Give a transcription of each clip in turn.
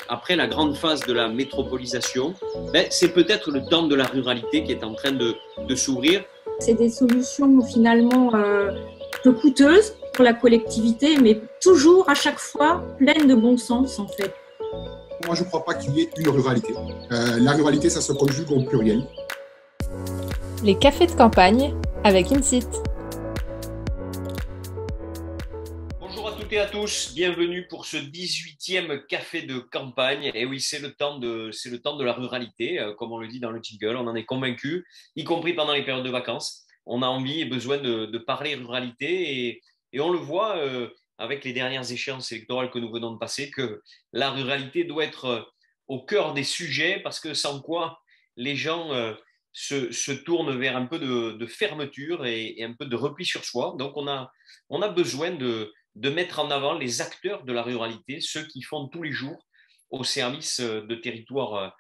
après la grande phase de la métropolisation, c'est peut-être le temps de la ruralité qui est en train de s'ouvrir. C'est des solutions finalement peu coûteuses pour la collectivité, mais toujours à chaque fois pleines de bon sens en fait. Moi, je ne crois pas qu'il y ait une ruralité. La ruralité, ça se conjugue au pluriel. Les cafés de campagne avec Insit. Bonjour à toutes et à tous, bienvenue pour ce 18e café de campagne. Et oui, c'est le temps de la ruralité, comme on le dit dans le jingle, on en est convaincu, y compris pendant les périodes de vacances. On a envie et besoin de parler ruralité et on le voit avec les dernières échéances électorales que nous venons de passer, que la ruralité doit être au cœur des sujets parce que sans quoi les gens se tournent vers un peu de fermeture et un peu de repli sur soi. Donc on a besoin de mettre en avant les acteurs de la ruralité, ceux qui font tous les jours au service de territoires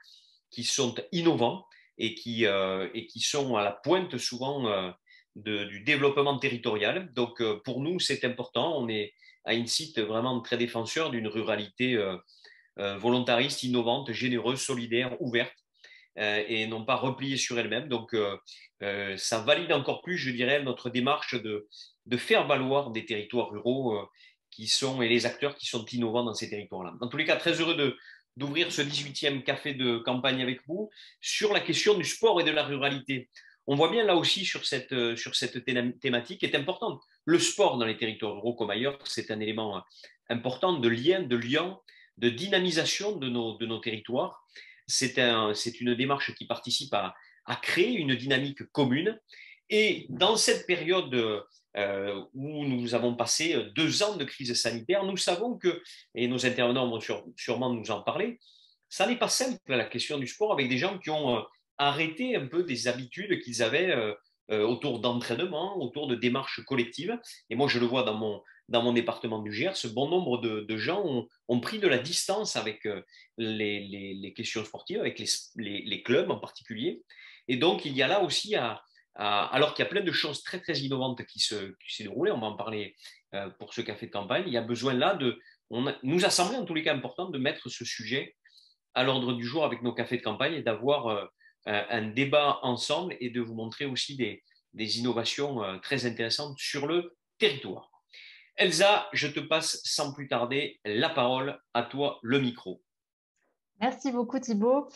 qui sont innovants et qui sont à la pointe souvent du développement territorial. Donc pour nous, c'est important. On est à Insit vraiment très défenseur d'une ruralité volontariste, innovante, généreuse, solidaire, ouverte et non pas repliée sur elle-même. Donc ça valide encore plus, je dirais, notre démarche de faire valoir des territoires ruraux qui sont, et les acteurs qui sont innovants dans ces territoires-là. Dans tous les cas, très heureux d'ouvrir ce 18e café de campagne avec vous sur la question du sport et de la ruralité. On voit bien là aussi sur cette thématique qui est importante. Le sport dans les territoires ruraux comme ailleurs, c'est un élément important de lien, de dynamisation de nos territoires. C'est une démarche qui participe à créer une dynamique commune. Et dans cette période où nous avons passé 2 ans de crise sanitaire, nous savons que, et nos intervenants vont sûrement nous en parler, ça n'est pas simple la question du sport avec des gens qui ont arrêté un peu des habitudes qu'ils avaient autour d'entraînement, autour de démarches collectives. Et moi, je le vois dans mon département du Gers, bon nombre de gens ont pris de la distance avec les questions sportives, avec les clubs en particulier. Et donc, il y a là aussi alors qu'il y a plein de choses très, très innovantes qui s'est déroulées, on va en parler pour ce café de campagne, il y a besoin là nous a semblé en tous les cas important de mettre ce sujet à l'ordre du jour avec nos cafés de campagne et d'avoir un débat ensemble et de vous montrer aussi des innovations très intéressantes sur le territoire. Elsa, je te passe sans plus tarder la parole, à toi le micro. Merci beaucoup Thibaut.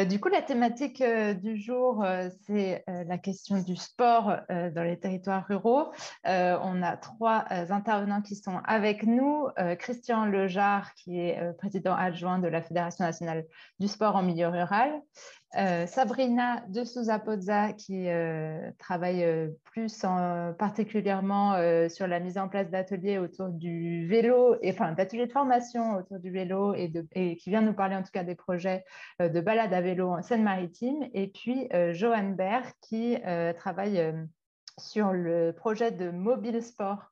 Du coup, la thématique du jour, c'est la question du sport dans les territoires ruraux. On a 3 intervenants qui sont avec nous. Christian Lejard, qui est président adjoint de la Fédération nationale du sport en milieu rural. Sabrina de Souza Pozza, qui travaille particulièrement sur la mise en place d'ateliers autour du vélo, d'ateliers de formation autour du vélo et qui vient nous parler en tout cas des projets de balade à vélo en Seine-Maritime. Et puis Johan Berg, qui travaille sur le projet de mobile sport,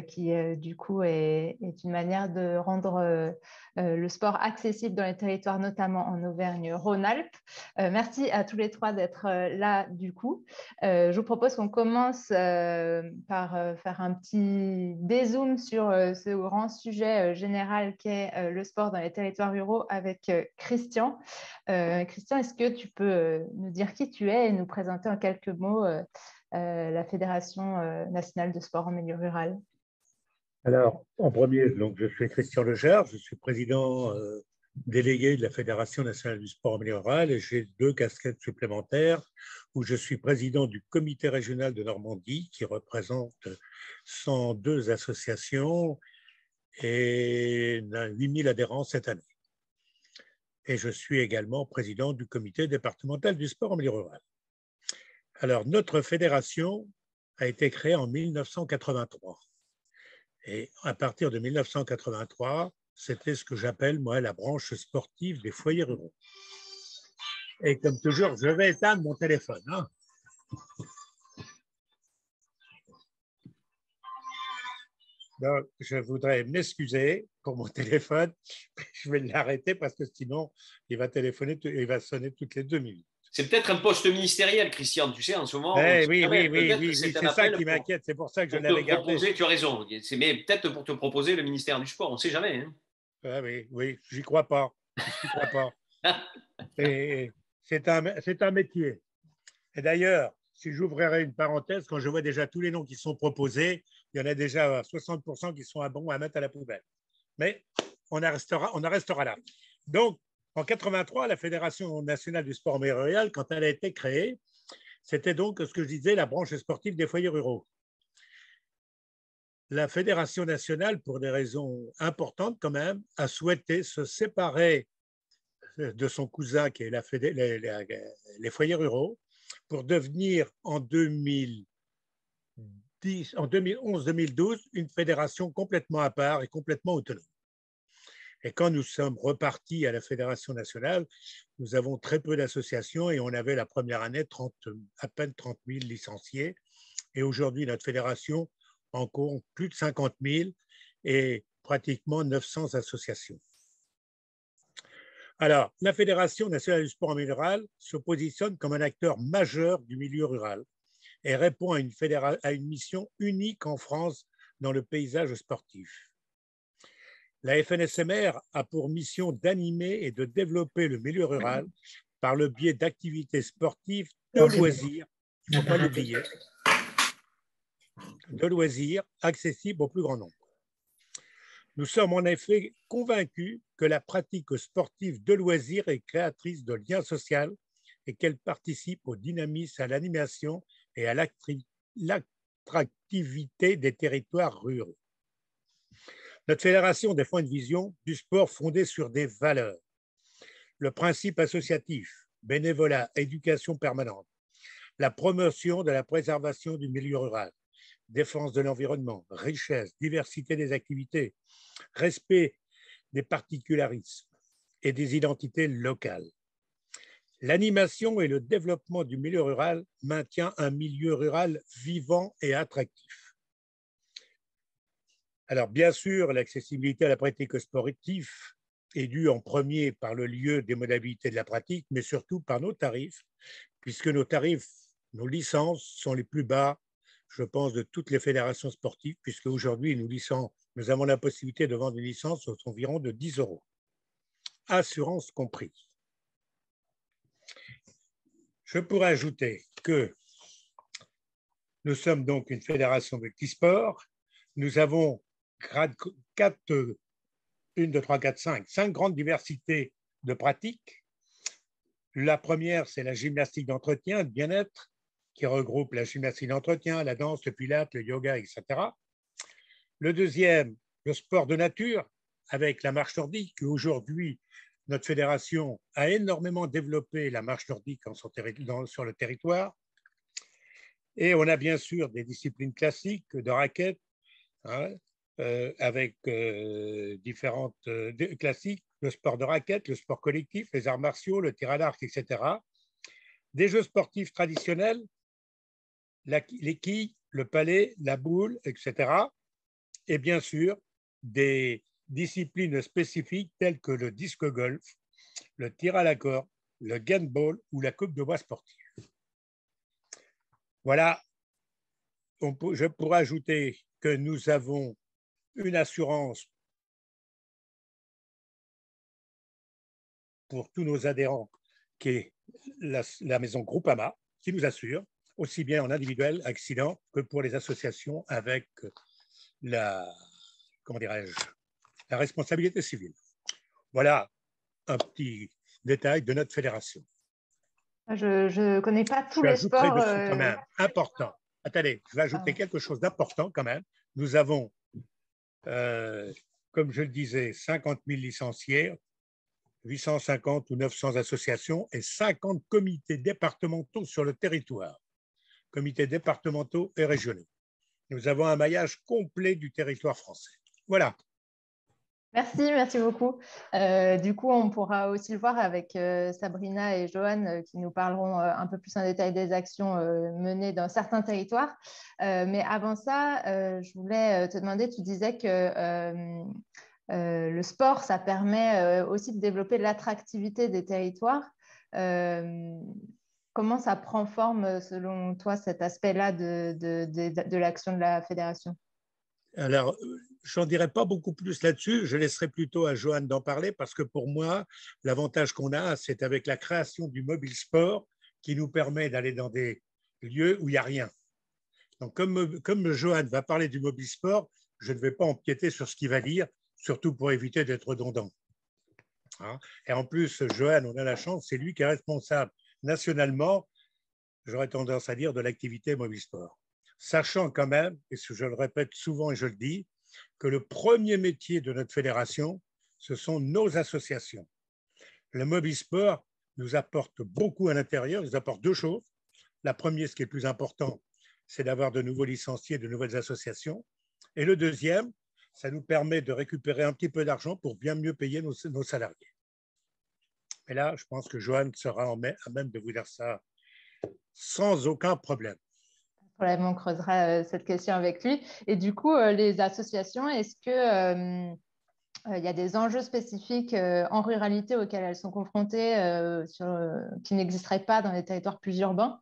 qui du coup est une manière de rendre le sport accessible dans les territoires, notamment en Auvergne-Rhône-Alpes. Merci à tous les 3 d'être là du coup. Je vous propose qu'on commence par faire un petit dézoom sur ce grand sujet général qu'est le sport dans les territoires ruraux avec Christian. Christian, est-ce que tu peux nous dire qui tu es et nous présenter en quelques mots la Fédération nationale de sport en milieu rural? Alors, en premier, donc, je suis Christian Lejard, je suis président délégué de la Fédération nationale du sport en milieu rural et j'ai 2 casquettes supplémentaires où je suis président du comité régional de Normandie qui représente 102 associations et 8000 adhérents cette année. Et je suis également président du comité départemental du sport en milieu rural. Alors, notre fédération a été créée en 1983. Et à partir de 1983, c'était ce que j'appelle, moi, la branche sportive des foyers ruraux. Et comme toujours, je vais éteindre mon téléphone. Hein. Donc, je voudrais m'excuser pour mon téléphone. Je vais l'arrêter parce que sinon, il va sonner toutes les 2 minutes. C'est peut-être un poste ministériel, Christian, tu sais, en ce moment. Oui, c'est ça qui m'inquiète, c'est pour ça que je l'avais gardé. Tu as raison, mais peut-être pour te proposer le ministère du Sport, on ne sait jamais. Hein. Oui, j'y crois pas. Tu ne crois pas. Et c'est un métier. Et d'ailleurs, si j'ouvrirais une parenthèse, quand je vois déjà tous les noms qui sont proposés, il y en a déjà 60% qui sont bons à mettre à la poubelle. Mais on en restera là. Donc, en 83, la Fédération nationale du sport mémorial, quand elle a été créée, c'était donc ce que je disais, la branche sportive des foyers ruraux. La Fédération nationale, pour des raisons importantes quand même, a souhaité se séparer de son cousin qui est les foyers ruraux pour devenir en 2011-2012 une fédération complètement à part et complètement autonome. Et quand nous sommes repartis à la Fédération nationale, nous avons très peu d'associations et on avait la première année à peine 30 000 licenciés. Et aujourd'hui, notre fédération en compte plus de 50 000 et pratiquement 900 associations. Alors, la Fédération nationale du sport en milieu rural se positionne comme un acteur majeur du milieu rural et répond à une mission unique en France dans le paysage sportif. La FNSMR a pour mission d'animer et de développer le milieu rural par le biais d'activités sportives de loisirs, il ne faut pas l'oublier, de loisirs accessibles au plus grand nombre. Nous sommes en effet convaincus que la pratique sportive de loisirs est créatrice de liens sociaux et qu'elle participe au dynamisme, à l'animation et à l'attractivité des territoires ruraux. Notre fédération défend une vision du sport fondée sur des valeurs. Le principe associatif, bénévolat, éducation permanente, la promotion de la préservation du milieu rural, défense de l'environnement, richesse, diversité des activités, respect des particularismes et des identités locales. L'animation et le développement du milieu rural maintient un milieu rural vivant et attractif. Alors, bien sûr, l'accessibilité à la pratique sportive est due en premier par le lieu des modalités de la pratique, mais surtout par nos tarifs, puisque nos tarifs, nos licences sont les plus bas, je pense, de toutes les fédérations sportives, puisque aujourd'hui, nous avons la possibilité de vendre une licence aux environs de 10 €, assurance comprise. Je pourrais ajouter que nous sommes donc une fédération multisport. Nous avons 5 grandes diversités de pratiques. La première, c'est la gymnastique d'entretien, de bien-être, qui regroupe la gymnastique d'entretien, la danse, le pilates, le yoga, etc. Le deuxième, le sport de nature, avec la marche nordique. Aujourd'hui, notre fédération a énormément développé la marche nordique sur le territoire. Et on a bien sûr des disciplines classiques de raquettes, avec différentes classiques, le sport de raquette, le sport collectif, les arts martiaux, le tir à l'arc, etc. Des jeux sportifs traditionnels, les quilles, le palet, la boule, etc. Et bien sûr, des disciplines spécifiques telles que le disque golf, le tir à la corde, le handball ou la coupe de bois sportive. Voilà, je pourrais ajouter que nous avons une assurance pour tous nos adhérents, qui est la maison Groupama, qui nous assure, aussi bien en individuel, accident, que pour les associations avec la responsabilité civile. Voilà un petit détail de notre fédération. Je ne connais pas tous les sports. Dessus quand même, important. Attendez, je vais ajouter quelque chose d'important quand même. Nous avons, comme je le disais, 50 000 licenciés, 850 ou 900 associations et 50 comités départementaux sur le territoire, comités départementaux et régionaux. Nous avons un maillage complet du territoire français. Voilà. Merci beaucoup. Du coup, on pourra aussi le voir avec Sabrina et Johan qui nous parleront un peu plus en détail des actions menées dans certains territoires. Mais avant ça, je voulais te demander, tu disais que le sport, ça permet aussi de développer l'attractivité des territoires. Comment ça prend forme, selon toi, cet aspect-là de l'action de la fédération ? Alors, j'en dirai pas beaucoup plus là-dessus. Je laisserai plutôt à Johan d'en parler parce que pour moi, l'avantage qu'on a, c'est avec la création du mobile sport qui nous permet d'aller dans des lieux où il n'y a rien. Donc, comme Johan va parler du mobile sport, je ne vais pas empiéter sur ce qu'il va dire, surtout pour éviter d'être redondant. Hein. Et en plus, Johan, on a la chance, c'est lui qui est responsable nationalement, j'aurais tendance à dire, de l'activité mobile sport. Sachant quand même, et je le répète souvent et je le dis, que le premier métier de notre fédération, ce sont nos associations. Le mobile sport nous apporte beaucoup à l'intérieur, nous apporte deux choses. La première, ce qui est le plus important, c'est d'avoir de nouveaux licenciés, de nouvelles associations. Et le deuxième, ça nous permet de récupérer un petit peu d'argent pour bien mieux payer nos salariés. Et là, je pense que Johan sera à même de vous dire ça sans aucun problème. On creusera cette question avec lui. Et du coup, les associations, est-ce que il y a des enjeux spécifiques en ruralité auxquels elles sont confrontées qui n'existeraient pas dans les territoires plus urbains?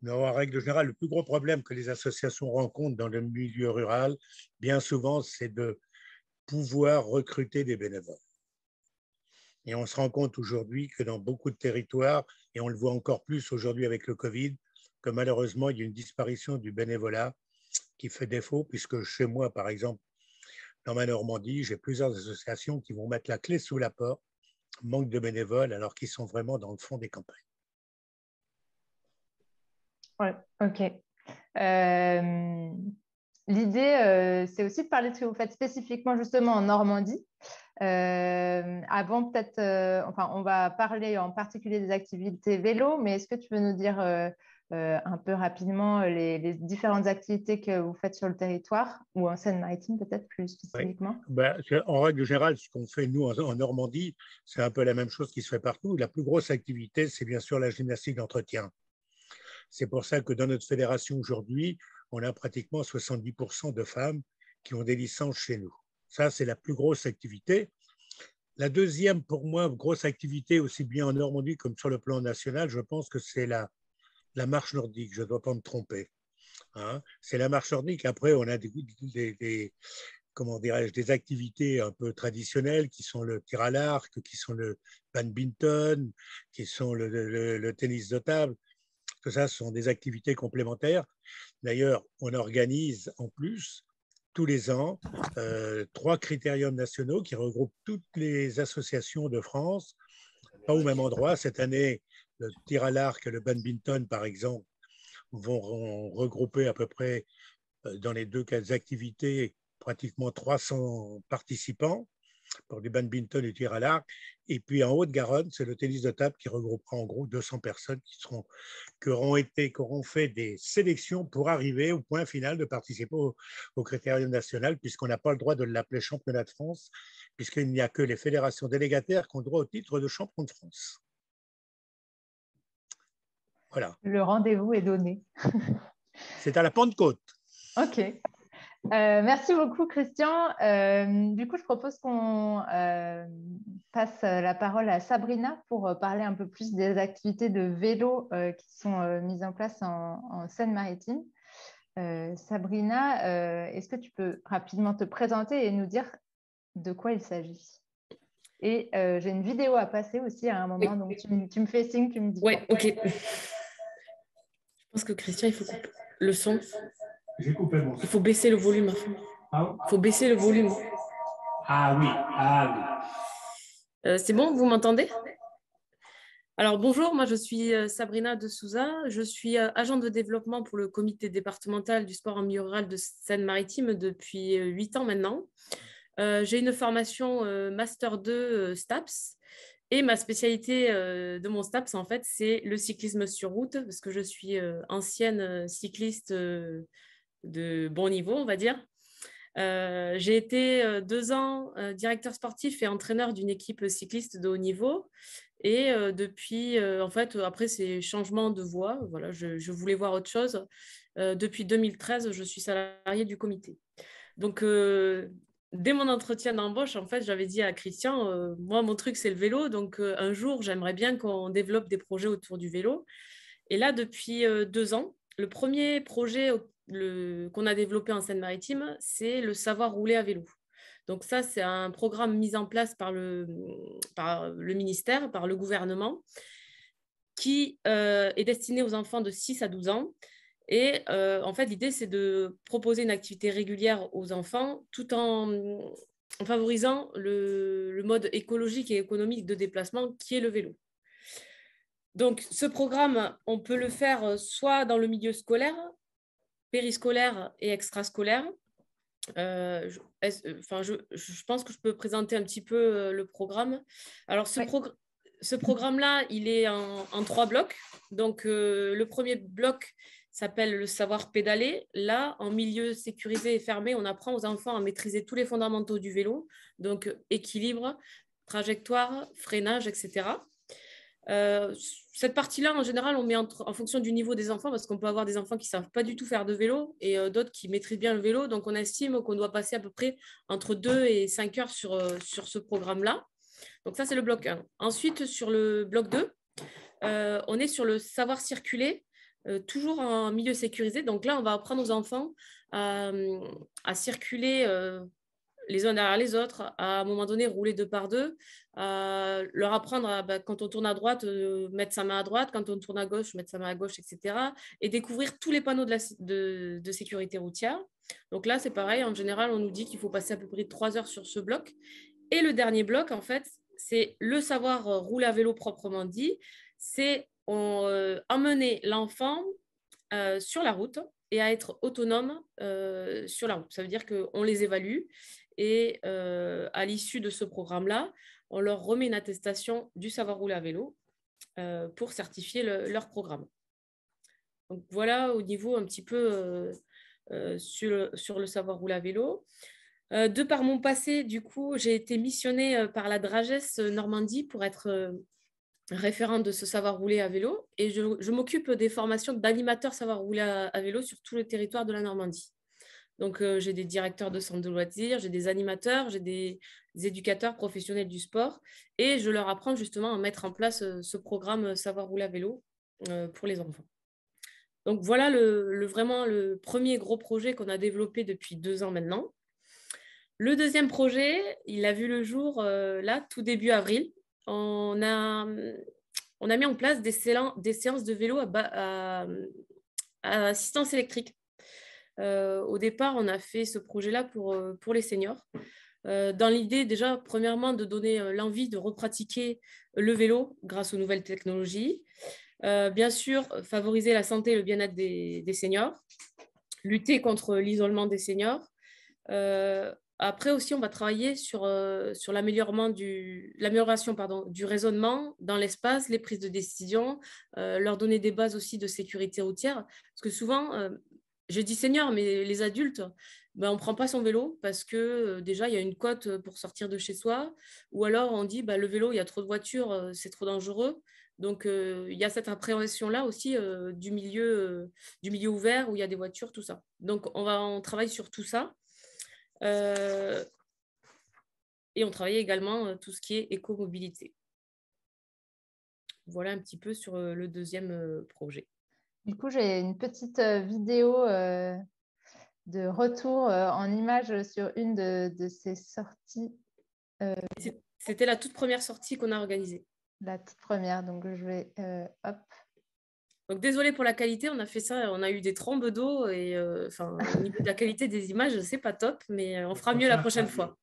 Non, en règle générale, le plus gros problème que les associations rencontrent dans le milieu rural, bien souvent, c'est de pouvoir recruter des bénévoles. Et on se rend compte aujourd'hui que dans beaucoup de territoires, et on le voit encore plus aujourd'hui avec le Covid, que malheureusement, il y a une disparition du bénévolat qui fait défaut, puisque chez moi, par exemple, dans ma Normandie, j'ai plusieurs associations qui vont mettre la clé sous la porte, manque de bénévoles, alors qu'ils sont vraiment dans le fond des campagnes. Ouais, ok. L'idée, c'est aussi de parler de ce que vous faites spécifiquement justement en Normandie. Avant, peut-être, on va parler en particulier des activités vélo, mais est-ce que tu veux nous dire un peu rapidement les différentes activités que vous faites sur le territoire ou en Seine-Maritime, peut-être plus spécifiquement? Oui. En règle générale, ce qu'on fait nous en Normandie, c'est un peu la même chose qui se fait partout. La plus grosse activité, c'est bien sûr la gymnastique d'entretien. C'est pour ça que dans notre fédération aujourd'hui, on a pratiquement 70% de femmes qui ont des licences chez nous. Ça, c'est la plus grosse activité. La deuxième, pour moi, grosse activité, aussi bien en Normandie comme sur le plan national, je pense que c'est la marche nordique. Je ne dois pas me tromper. Hein. C'est la marche nordique. Après, on a comment dirais-je, des activités un peu traditionnelles qui sont le tir à l'arc, qui sont le badminton, qui sont le tennis de table. Tout ça, ce sont des activités complémentaires. D'ailleurs, on organise en plus tous les ans 3 critériums nationaux qui regroupent toutes les associations de France, pas au même endroit. Cette année, le tir à l'arc et le badminton, par exemple, vont regrouper à peu près dans les deux cas d'activités pratiquement 300 participants pour du badminton et du tir à l'arc. Et puis en Haute-Garonne, c'est le tennis de table qui regroupera en gros 200 personnes qui auront fait des sélections pour arriver au point final de participer au critérium national, puisqu'on n'a pas le droit de l'appeler championnat de France, puisqu'il n'y a que les fédérations délégataires qui ont droit au titre de champion de France. Voilà. Le rendez-vous est donné. C'est à la Pentecôte. Ok. Merci beaucoup, Christian. Du coup, je propose qu'on passe la parole à Sabrina pour parler un peu plus des activités de vélo qui sont mises en place en Seine-Maritime. Sabrina, est-ce que tu peux rapidement te présenter et nous dire de quoi il s'agit? Et j'ai une vidéo à passer aussi à un moment, donc tu me fais signe, tu me dis. Oui, ok. Je pense que Christian, il faut couper le son. J'ai coupé mon son. Il faut baisser le volume à fond. Ah, il faut baisser le volume. Ah oui. C'est bon, vous m'entendez? Alors bonjour, moi je suis Sabrina de Souza, je suis agent de développement pour le comité départemental du sport en milieu rural de Seine-Maritime depuis 8 ans maintenant. J'ai une formation Master 2 STAPS et ma spécialité de mon STAPS en fait c'est le cyclisme sur route parce que je suis ancienne cycliste de bon niveau on va dire. J'ai été 2 ans directeur sportif et entraîneur d'une équipe cycliste de haut niveau. Et depuis, en fait, après ces changements de voie, voilà, je voulais voir autre chose. Depuis 2013, je suis salariée du comité. Donc, dès mon entretien d'embauche, en fait, j'avais dit à Christian, moi, mon truc, c'est le vélo. Donc, un jour, j'aimerais bien qu'on développe des projets autour du vélo. Et là, depuis 2 ans, le premier projet qu'on a développé en Seine-Maritime, c'est le savoir rouler à vélo. Donc ça, c'est un programme mis en place par le ministère, par le gouvernement, qui est destiné aux enfants de 6 à 12 ans. Et en fait, l'idée, c'est de proposer une activité régulière aux enfants tout en favorisant le mode écologique et économique de déplacement qui est le vélo. Donc, ce programme, on peut le faire soit dans le milieu scolaire, périscolaire et extrascolaire. Je pense que je peux présenter un petit peu le programme. Alors, ce programme-là, il est en 3 blocs. Donc, le premier bloc s'appelle le savoir pédaler. Là, en milieu sécurisé et fermé, on apprend aux enfants à maîtriser tous les fondamentaux du vélo, donc équilibre, trajectoire, freinage, etc. Cette partie-là, en général, on met en fonction du niveau des enfants, parce qu'on peut avoir des enfants qui ne savent pas du tout faire de vélo et d'autres qui maîtrisent bien le vélo. Donc, on estime qu'on doit passer à peu près entre 2 et 5 heures sur ce programme-là. Donc, ça, c'est le bloc 1. Ensuite, sur le bloc 2, on est sur le savoir circuler, toujours en milieu sécurisé. Donc là, on va apprendre aux enfants à circuler les uns derrière les autres, à un moment donné, rouler 2 par 2, leur apprendre quand on tourne à droite, mettre sa main à droite, quand on tourne à gauche, mettre sa main à gauche, etc. Et découvrir tous les panneaux de sécurité routière. Donc là, c'est pareil. En général, on nous dit qu'il faut passer à peu près 3 heures sur ce bloc. Et le dernier bloc, en fait, c'est le savoir rouler à vélo proprement dit. C'est emmener l'enfant sur la route et à être autonome sur la route. Ça veut dire qu'on les évalue et à l'issue de ce programme-là, on leur remet une attestation du savoir rouler à vélo pour certifier leur programme. Donc voilà au niveau un petit peu sur le savoir rouler à vélo. De par mon passé, du coup, j'ai été missionnée par la Drages Normandie pour être référente de ce savoir rouler à vélo et je m'occupe des formations d'animateurs savoir rouler à vélo sur tout le territoire de la Normandie. Donc, j'ai des directeurs de centres de loisirs, j'ai des animateurs, j'ai des éducateurs professionnels du sport et je leur apprends justement à mettre en place ce programme savoir rouler à vélo pour les enfants. Donc, voilà vraiment le premier gros projet qu'on a développé depuis 2 ans maintenant. Le deuxième projet, il a vu le jour là, tout début avril. On a mis en place des séances de vélo à assistance électrique. Au départ, on a fait ce projet-là pour les seniors. Dans l'idée, déjà, premièrement, de donner l'envie de repratiquer le vélo grâce aux nouvelles technologies. Bien sûr, favoriser la santé et le bien-être des seniors. Lutter contre l'isolement des seniors. Après aussi, on va travailler sur l'amélioration du raisonnement dans l'espace, les prises de décision, leur donner des bases aussi de sécurité routière. Parce que souvent, je dis seniors, mais les adultes, on ne prend pas son vélo parce que déjà, il y a une cote pour sortir de chez soi. Ou alors, on dit, le vélo, il y a trop de voitures, c'est trop dangereux. Donc, il y a cette appréhension-là aussi du milieu ouvert où il y a des voitures, tout ça. Donc, on travaille sur tout ça. Et on travaille également tout ce qui est écomobilité. Voilà un petit peu sur le deuxième projet. Du coup, j'ai une petite vidéo de retour en images sur une de ces sorties. C'était la toute première sortie qu'on a organisée. La toute première, donc je vais hop. Donc, désolée pour la qualité, on a fait ça, on a eu des trombes d'eau et au niveau de la qualité des images, c'est pas top, mais on fera mieux la prochaine fois.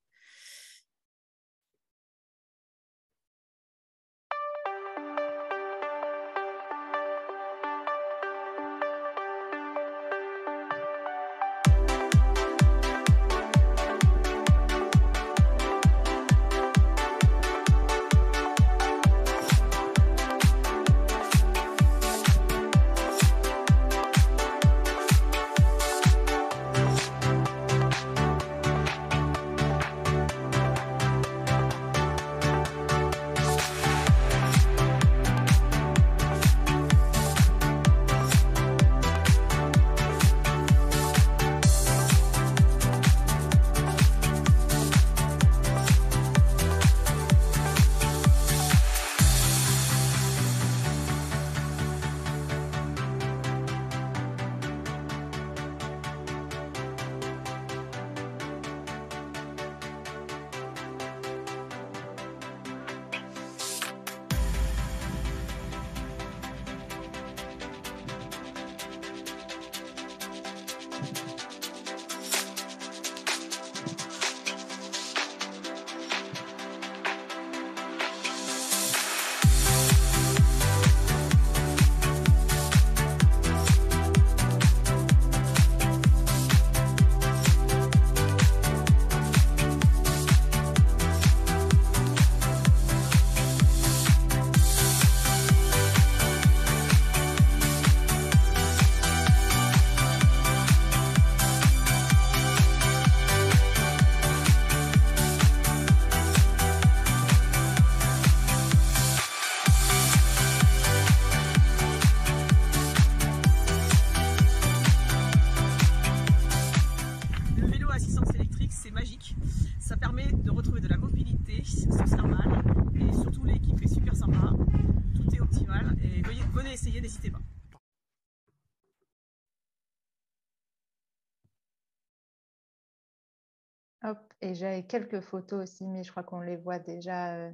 Hop, et j'avais quelques photos aussi, mais je crois qu'on les voit déjà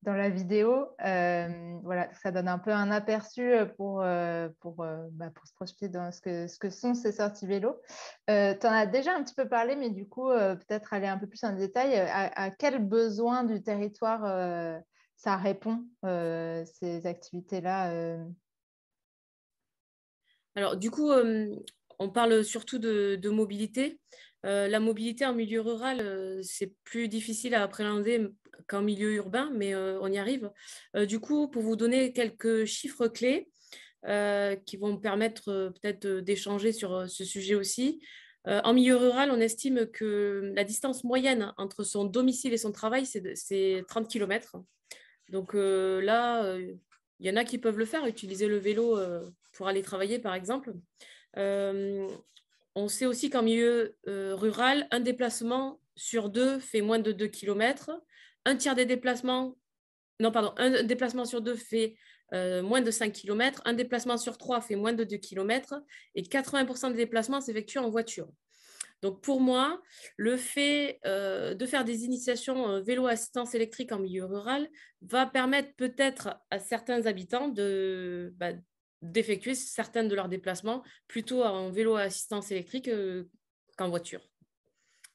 dans la vidéo. Voilà, ça donne un peu un aperçu pour se projeter dans ce que sont ces sorties vélo. Tu en as déjà un petit peu parlé, mais du coup, peut-être aller un peu plus en détail. À quels besoins du territoire ça répond, ces activités-là Alors, du coup, on parle surtout de mobilité. La mobilité en milieu rural, c'est plus difficile à appréhender qu'en milieu urbain, mais on y arrive. Du coup, pour vous donner quelques chiffres clés qui vont me permettre peut-être d'échanger sur ce sujet aussi. En milieu rural, on estime que la distance moyenne entre son domicile et son travail, c'est 30 km. Donc là, il y en a qui peuvent le faire, utiliser le vélo pour aller travailler, par exemple. On sait aussi qu'en milieu rural, un déplacement sur deux fait moins de 2 km. Un tiers des déplacements, non, pardon, un déplacement sur deux fait moins de 5 km. Un déplacement sur trois fait moins de 2 km. Et 80% des déplacements s'effectuent en voiture. Donc, pour moi, le fait de faire des initiations vélo assistance électrique en milieu rural va permettre peut-être à certains habitants d'effectuer certains de leurs déplacements plutôt en vélo assistance électrique qu'en voiture.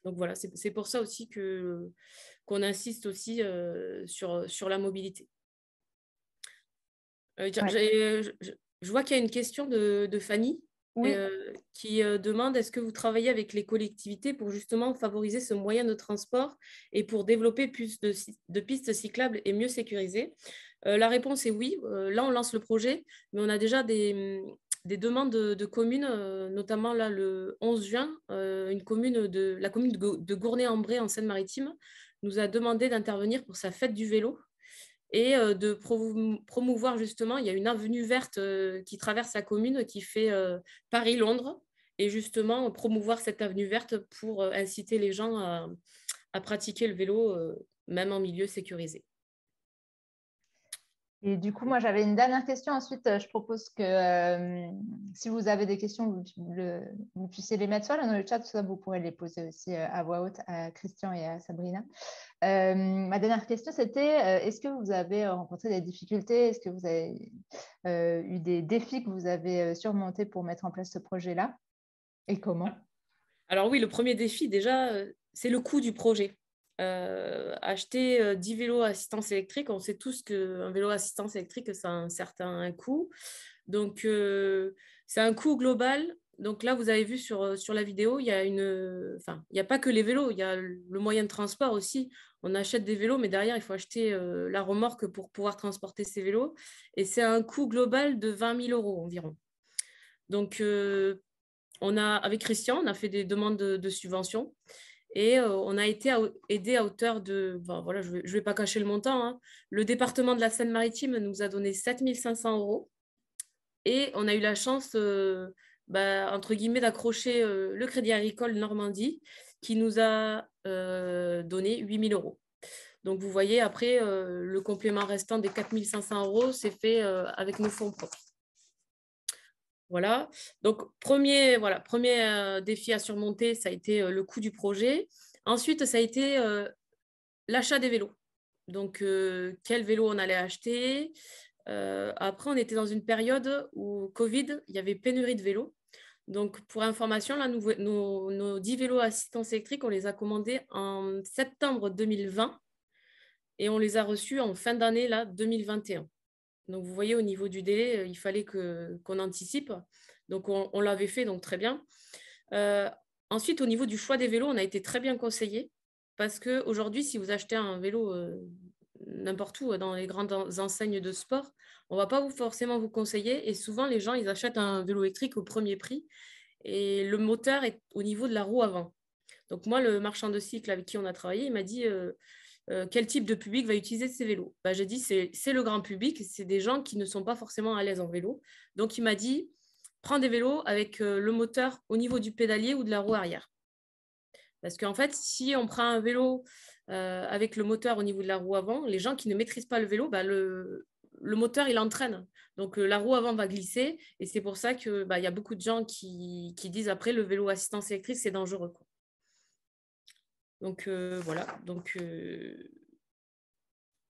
Donc, voilà, c'est pour ça aussi qu'on insiste aussi sur la mobilité. Je vois qu'il y a une question de Fanny. Oui. Qui demande est-ce que vous travaillez avec les collectivités pour justement favoriser ce moyen de transport et pour développer plus de pistes cyclables et mieux sécurisées. La réponse est oui. Là, on lance le projet, mais on a déjà des demandes de communes, notamment là, le 11 juin, la commune de Gournay-en-Bray en Seine-Maritime nous a demandé d'intervenir pour sa fête du vélo et de promouvoir justement, il y a une avenue verte qui traverse la commune qui fait Paris-Londres et justement promouvoir cette avenue verte pour inciter les gens à pratiquer le vélo même en milieu sécurisé. Et du coup, moi, j'avais une dernière question. Ensuite, je propose que si vous avez des questions, vous puissiez les mettre soit dans le chat, soit vous pourrez les poser aussi à voix haute à Christian et à Sabrina. Ma dernière question, c'était est-ce que vous avez rencontré des difficultés? Est-ce que vous avez eu des défis que vous avez surmontés pour mettre en place ce projet-là? Et comment? Alors oui, le premier défi, déjà, c'est le coût du projet. Acheter 10 vélos à assistance électrique, on sait tous qu'un vélo à assistance électrique, ça a un certain coût. Donc, c'est un coût global. Donc là, vous avez vu sur la vidéo, il y a pas que les vélos, il y a le moyen de transport aussi. On achète des vélos, mais derrière, il faut acheter la remorque pour pouvoir transporter ces vélos. Et c'est un coût global de 20 000 € environ. Donc, avec Christian, on a fait des demandes de subventions. Et on a été aidé à hauteur de, voilà, je ne vais pas cacher le montant, hein. Le département de la Seine-Maritime nous a donné 7 500 € et on a eu la chance, entre guillemets, d'accrocher le Crédit Agricole Normandie qui nous a donné 8 000 €. Donc, vous voyez, après, le complément restant des 4 500 € c'est fait avec nos fonds propres. Voilà, donc premier défi à surmonter, ça a été le coût du projet. Ensuite, ça a été l'achat des vélos. Donc, quel vélo on allait acheter. Après, on était dans une période où Covid, il y avait pénurie de vélos. Donc, pour information, là, nos 10 vélos à assistance électrique, on les a commandés en septembre 2020 et on les a reçus en fin d'année 2021. Donc, vous voyez, au niveau du délai, il fallait qu'on anticipe. Donc, on l'avait fait, donc très bien. Ensuite, au niveau du choix des vélos, on a été très bien conseillés parce qu'aujourd'hui, si vous achetez un vélo n'importe où, dans les grandes enseignes de sport, on ne va pas forcément vous conseiller. Et souvent, les gens, ils achètent un vélo électrique au premier prix et le moteur est au niveau de la roue avant. Donc, moi, le marchand de cycle avec qui on a travaillé, il m'a dit... quel type de public va utiliser ces vélos? J'ai dit, c'est le grand public, c'est des gens qui ne sont pas forcément à l'aise en vélo. Donc, il m'a dit, prends des vélos avec le moteur au niveau du pédalier ou de la roue arrière. Parce qu'en fait, si on prend un vélo avec le moteur au niveau de la roue avant, les gens qui ne maîtrisent pas le vélo, le moteur, il entraîne. Donc, la roue avant va glisser. Et c'est pour ça qu'il y a beaucoup de gens qui disent après, le vélo assistance électrique, c'est dangereux, quoi. Donc voilà,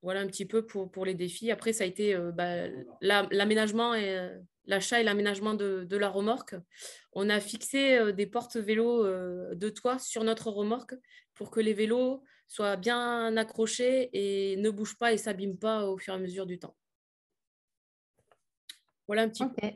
voilà un petit peu pour les défis. Après, ça a été l'aménagement et l'achat et l'aménagement de la remorque. On a fixé des porte-vélos de toit sur notre remorque pour que les vélos soient bien accrochés et ne bougent pas et ne s'abîment pas au fur et à mesure du temps. Voilà un petit peu.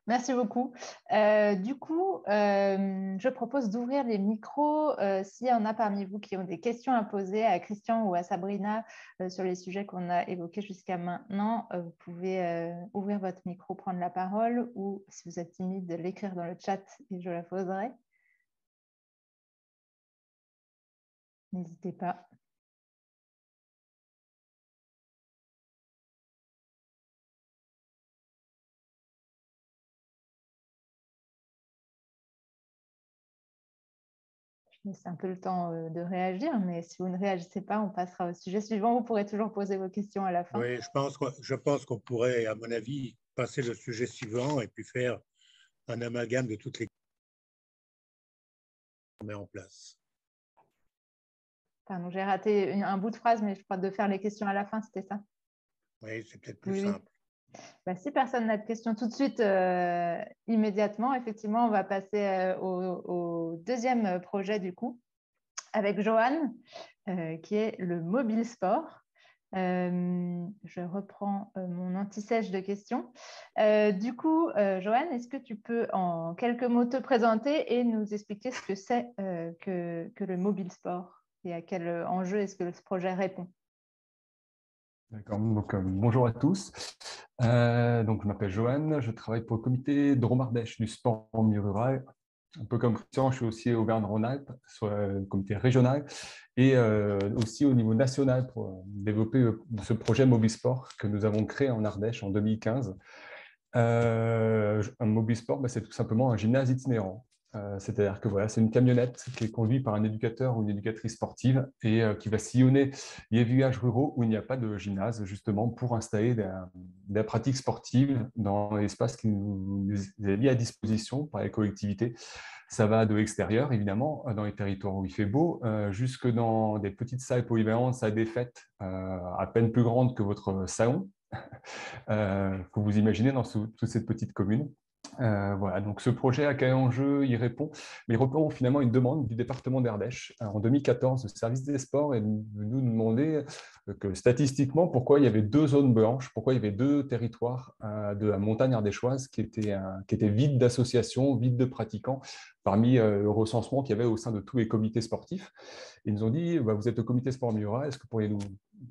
Merci beaucoup. Du coup, je propose d'ouvrir les micros. S'il y en a parmi vous qui ont des questions à poser à Christian ou à Sabrina sur les sujets qu'on a évoqués jusqu'à maintenant, vous pouvez ouvrir votre micro, prendre la parole, ou si vous êtes timide, l'écrire dans le chat et je la poserai. N'hésitez pas. C'est un peu le temps de réagir, mais si vous ne réagissez pas, on passera au sujet suivant. Vous pourrez toujours poser vos questions à la fin. Oui, je pense qu'on pourrait, à mon avis, passer le sujet suivant et puis faire un amalgame de toutes les qu'on met en place. Pardon, j'ai raté un bout de phrase, mais je crois de faire les questions à la fin, c'était ça? Oui, c'est peut-être plus simple. Si personne n'a de questions tout de suite, immédiatement, effectivement, on va passer au deuxième projet du coup, avec Johan, qui est le mobile sport. Je reprends mon anti-sèche de questions. Du coup, Johan, est-ce que tu peux en quelques mots te présenter et nous expliquer ce que c'est que le mobile sport et à quel enjeu est-ce que ce projet répond? D'accord, donc bonjour à tous. Donc, je m'appelle Johan, je travaille pour le comité Drôme-Ardèche du sport en milieu rural. Un peu comme Christian, je suis aussi Auvergne-Rhône-Alpes, sur le comité régional et aussi au niveau national pour développer ce projet Mobile Sport que nous avons créé en Ardèche en 2015. Un Mobile Sport, c'est tout simplement un gymnase itinérant. C'est-à-dire que voilà, c'est une camionnette qui est conduite par un éducateur ou une éducatrice sportive et qui va sillonner les villages ruraux où il n'y a pas de gymnase, justement pour installer des pratiques sportives dans l'espace qui nous est mis à disposition par les collectivités. Ça va de l'extérieur, évidemment, dans les territoires où il fait beau, jusque dans des petites salles polyvalentes, salles des fêtes à peine plus grandes que votre salon, que vous imaginez dans toute cette petite commune. Voilà, donc ce projet à quel enjeu il répond? Mais il répond finalement à une demande du département d'Ardèche. En 2014, le service des sports est venu nous demander que statistiquement, pourquoi il y avait 2 zones blanches, pourquoi il y avait 2 territoires de la montagne ardéchoise qui étaient vides d'associations, vides de pratiquants, parmi le recensement qu'il y avait au sein de tous les comités sportifs. Ils nous ont dit, vous êtes le comité sport Miura, est-ce que vous pourriez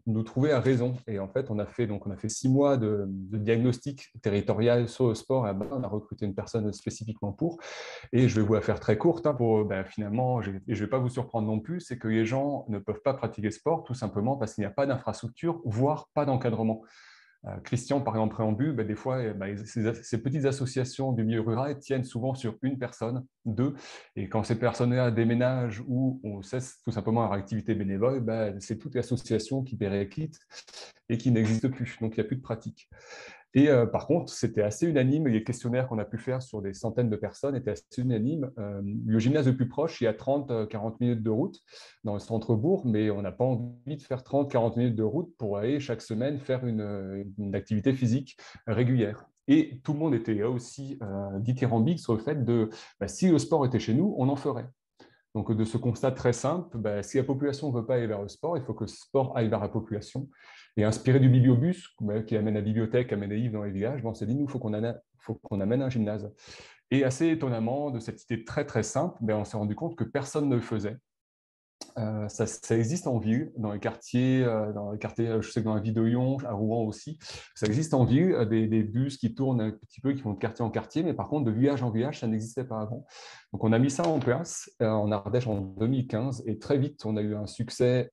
nous trouver à raison? Et en fait, on a fait 6 mois de diagnostic territorial sur le sport. Et on a recruté une personne spécifiquement pour. Et je vais vous la faire très courte pour finalement, et je ne vais pas vous surprendre non plus, c'est que les gens ne peuvent pas pratiquer sport tout simplement parce qu'il n'y a pas d'infrastructure, voire pas d'encadrement. Christian, par exemple, préambule, des fois, ces petites associations du milieu rural tiennent souvent sur une personne, 2, et quand ces personnes-là déménagent ou on cesse tout simplement leur activité bénévole, c'est toute l'association qui périclite et qui n'existe plus, donc il n'y a plus de pratique. Et par contre, c'était assez unanime, les questionnaires qu'on a pu faire sur des centaines de personnes étaient assez unanimes. Le gymnase le plus proche, il y a 30-40 minutes de route dans le centre-bourg, mais on n'a pas envie de faire 30-40 minutes de route pour aller chaque semaine faire une activité physique régulière. Et tout le monde était là aussi dithyrambique sur le fait de si le sport était chez nous, on en ferait. Donc, de ce constat très simple, si la population ne veut pas aller vers le sport, il faut que le sport aille vers la population. Et inspiré du bibliobus, qui amène la bibliothèque, amène les livres dans les villages, on s'est dit, nous, il faut qu'on amène un gymnase. Et assez étonnamment, de cette idée très, très simple, on s'est rendu compte que personne ne le faisait. Ça existe en ville, dans les quartiers, je sais que dans la ville de Lyon, à Rouen aussi, ça existe en ville, des bus qui tournent un petit peu, qui vont de quartier en quartier, mais par contre, de village en village, ça n'existait pas avant. Donc, on a mis ça en place en Ardèche en 2015, et très vite, on a eu un succès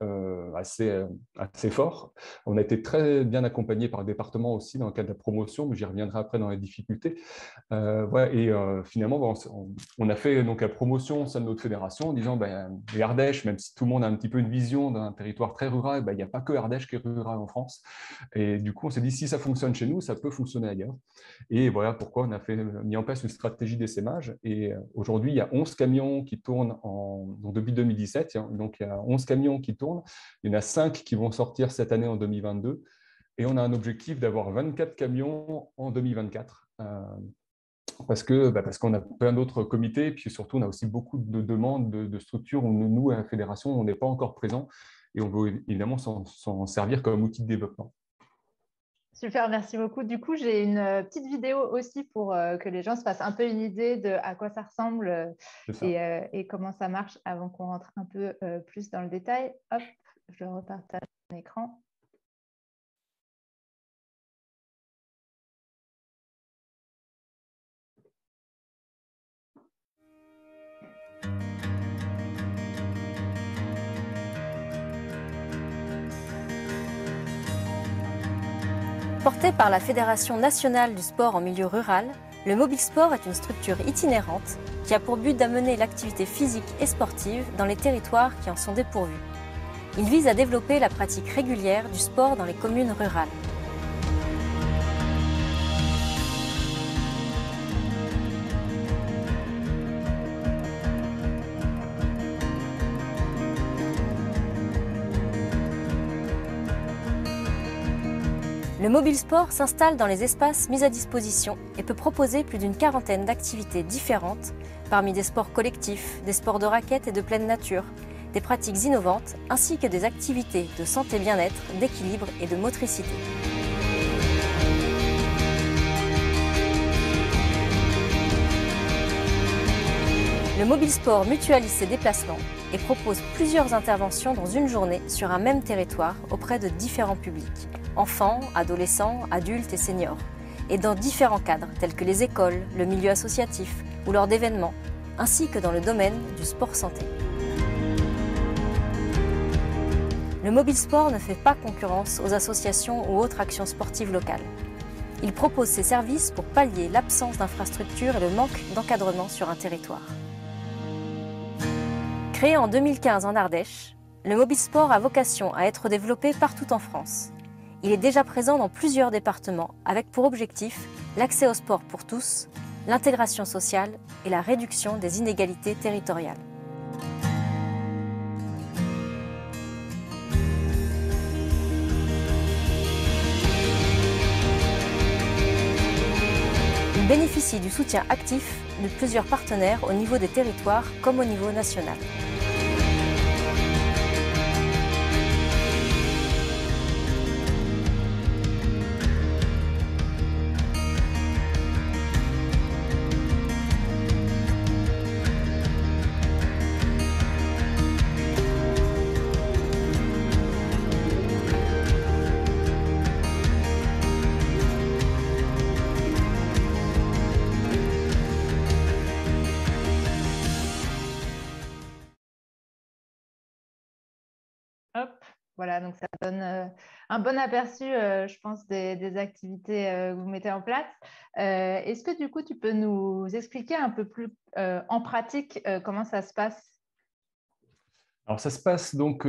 assez fort. On a été très bien accompagné par le département aussi dans le cadre de la promotion, mais j'y reviendrai après dans les difficultés. Finalement, on a fait donc la promotion au sein de notre fédération en disant, les Ardèche, même si tout le monde a un petit peu une vision d'un territoire très rural, il n'y a pas que Ardèche qui est rural en France. Et du coup, on s'est dit, si ça fonctionne chez nous, ça peut fonctionner ailleurs. Et voilà pourquoi on a mis en place une stratégie d'essaimage. Et aujourd'hui, aujourd'hui, il y a 11 camions qui tournent donc depuis 2017. Donc, il y a 11 camions qui tournent. Il y en a 5 qui vont sortir cette année en 2022. Et on a un objectif d'avoir 24 camions en 2024. Parce qu'on a plein d'autres comités. Et puis surtout, on a aussi beaucoup de demandes de structures où nous, à la fédération, on n'est pas encore présents. Et on veut évidemment s'en servir comme outil de développement. Super, merci beaucoup. Du coup, j'ai une petite vidéo aussi pour que les gens se fassent un peu une idée de à quoi ça ressemble et comment ça marche avant qu'on rentre un peu plus dans le détail. Hop, je repartage mon écran. Porté par la Fédération nationale du sport en milieu rural, le Mobile Sport est une structure itinérante qui a pour but d'amener l'activité physique et sportive dans les territoires qui en sont dépourvus. Il vise à développer la pratique régulière du sport dans les communes rurales. Le Mobile Sport s'installe dans les espaces mis à disposition et peut proposer plus d'une quarantaine d'activités différentes, parmi des sports collectifs, des sports de raquettes et de pleine nature, des pratiques innovantes, ainsi que des activités de santé bien-être, d'équilibre et de motricité. Le Mobile Sport mutualise ses déplacements et propose plusieurs interventions dans une journée sur un même territoire auprès de différents publics, enfants, adolescents, adultes et seniors, et dans différents cadres tels que les écoles, le milieu associatif ou lors d'événements, ainsi que dans le domaine du sport santé. Le Mobile Sport ne fait pas concurrence aux associations ou autres actions sportives locales. Il propose ses services pour pallier l'absence d'infrastructures et le manque d'encadrement sur un territoire. Créé en 2015 en Ardèche, le Mobile Sport a vocation à être développé partout en France. Il est déjà présent dans plusieurs départements avec pour objectif l'accès au sport pour tous, l'intégration sociale et la réduction des inégalités territoriales. Il bénéficie du soutien actif de plusieurs partenaires au niveau des territoires comme au niveau national. Hop, voilà, donc ça donne un bon aperçu, je pense, des activités que vous mettez en place. Est-ce que du coup, tu peux nous expliquer un peu plus en pratique comment ça se passe? Alors, ça se passe donc,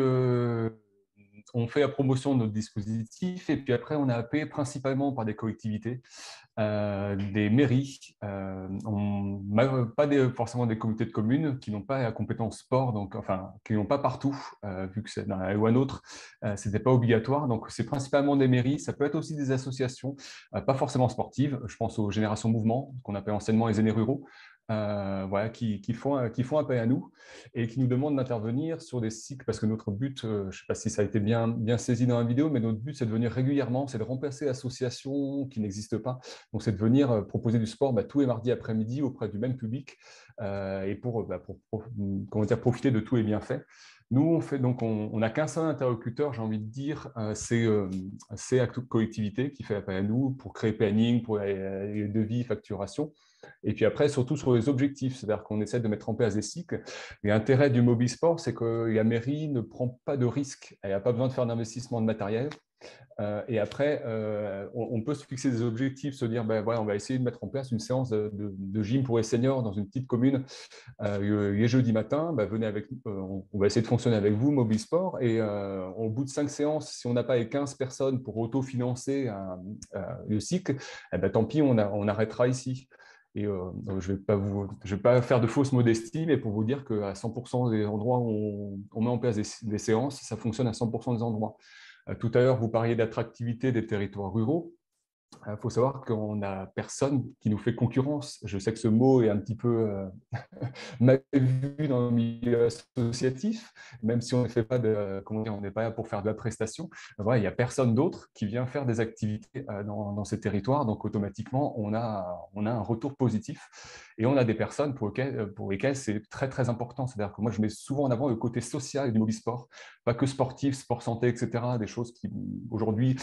on fait la promotion de notre dispositif et puis après, on est appelé principalement par des collectivités, des mairies, pas forcément des comités de communes qui n'ont pas la compétence sport, donc, enfin, qui n'ont pas partout, vu que c'est dans la loi NOTRe, ce n'était pas obligatoire. Donc, c'est principalement des mairies, ça peut être aussi des associations, pas forcément sportives. Je pense aux Générations Mouvement, qu'on appelle anciennement les aînés ruraux, voilà, qui font appel à nous et qui nous demandent d'intervenir sur des cycles, parce que notre but, je ne sais pas si ça a été bien saisi dans la vidéo, mais notre but, c'est de venir régulièrement, c'est de remplacer l'association qui n'existe pas. Donc, c'est de venir proposer du sport tous les mardis après-midi auprès du même public et pour comment dire, profiter de tous les bienfaits. Nous, on n'a qu'un seul interlocuteur, j'ai envie de dire, c'est la collectivité qui fait appel à nous pour créer planning, pour les devis, facturation. Et puis après, surtout sur les objectifs, c'est-à-dire qu'on essaie de mettre en place des cycles. L'intérêt du Mobile Sport, c'est que la mairie ne prend pas de risque. Elle n'a pas besoin de faire d'investissement de matériel. Et après, on peut se fixer des objectifs, se dire, voilà, on va essayer de mettre en place une séance de gym pour les seniors dans une petite commune les jeudis matins. Venez avec nous, on va essayer de fonctionner avec vous, Mobile Sport. Et au bout de 5 séances, si on n'a pas les 15 personnes pour autofinancer le cycle, tant pis, on arrêtera ici. Et je vais pas faire de fausse modestie, mais pour vous dire qu'à 100% des endroits où on met en place des séances, ça fonctionne à 100% des endroits. Tout à l'heure, vous parliez d'attractivité des territoires ruraux. Il faut savoir qu'on n'a personne qui nous fait concurrence. Je sais que ce mot est un petit peu mal vu dans le milieu associatif, même si on ne fait pas comment dire, on n'est pas là pour faire de la prestation. Voilà, il n'y a personne d'autre qui vient faire des activités dans ces territoires. Donc, automatiquement, on a un retour positif et on a des personnes pour lesquelles c'est très, très important. C'est-à-dire que moi, je mets souvent en avant le côté social du mobisport, pas que sportif, sport santé, etc. Des choses qui, aujourd'hui,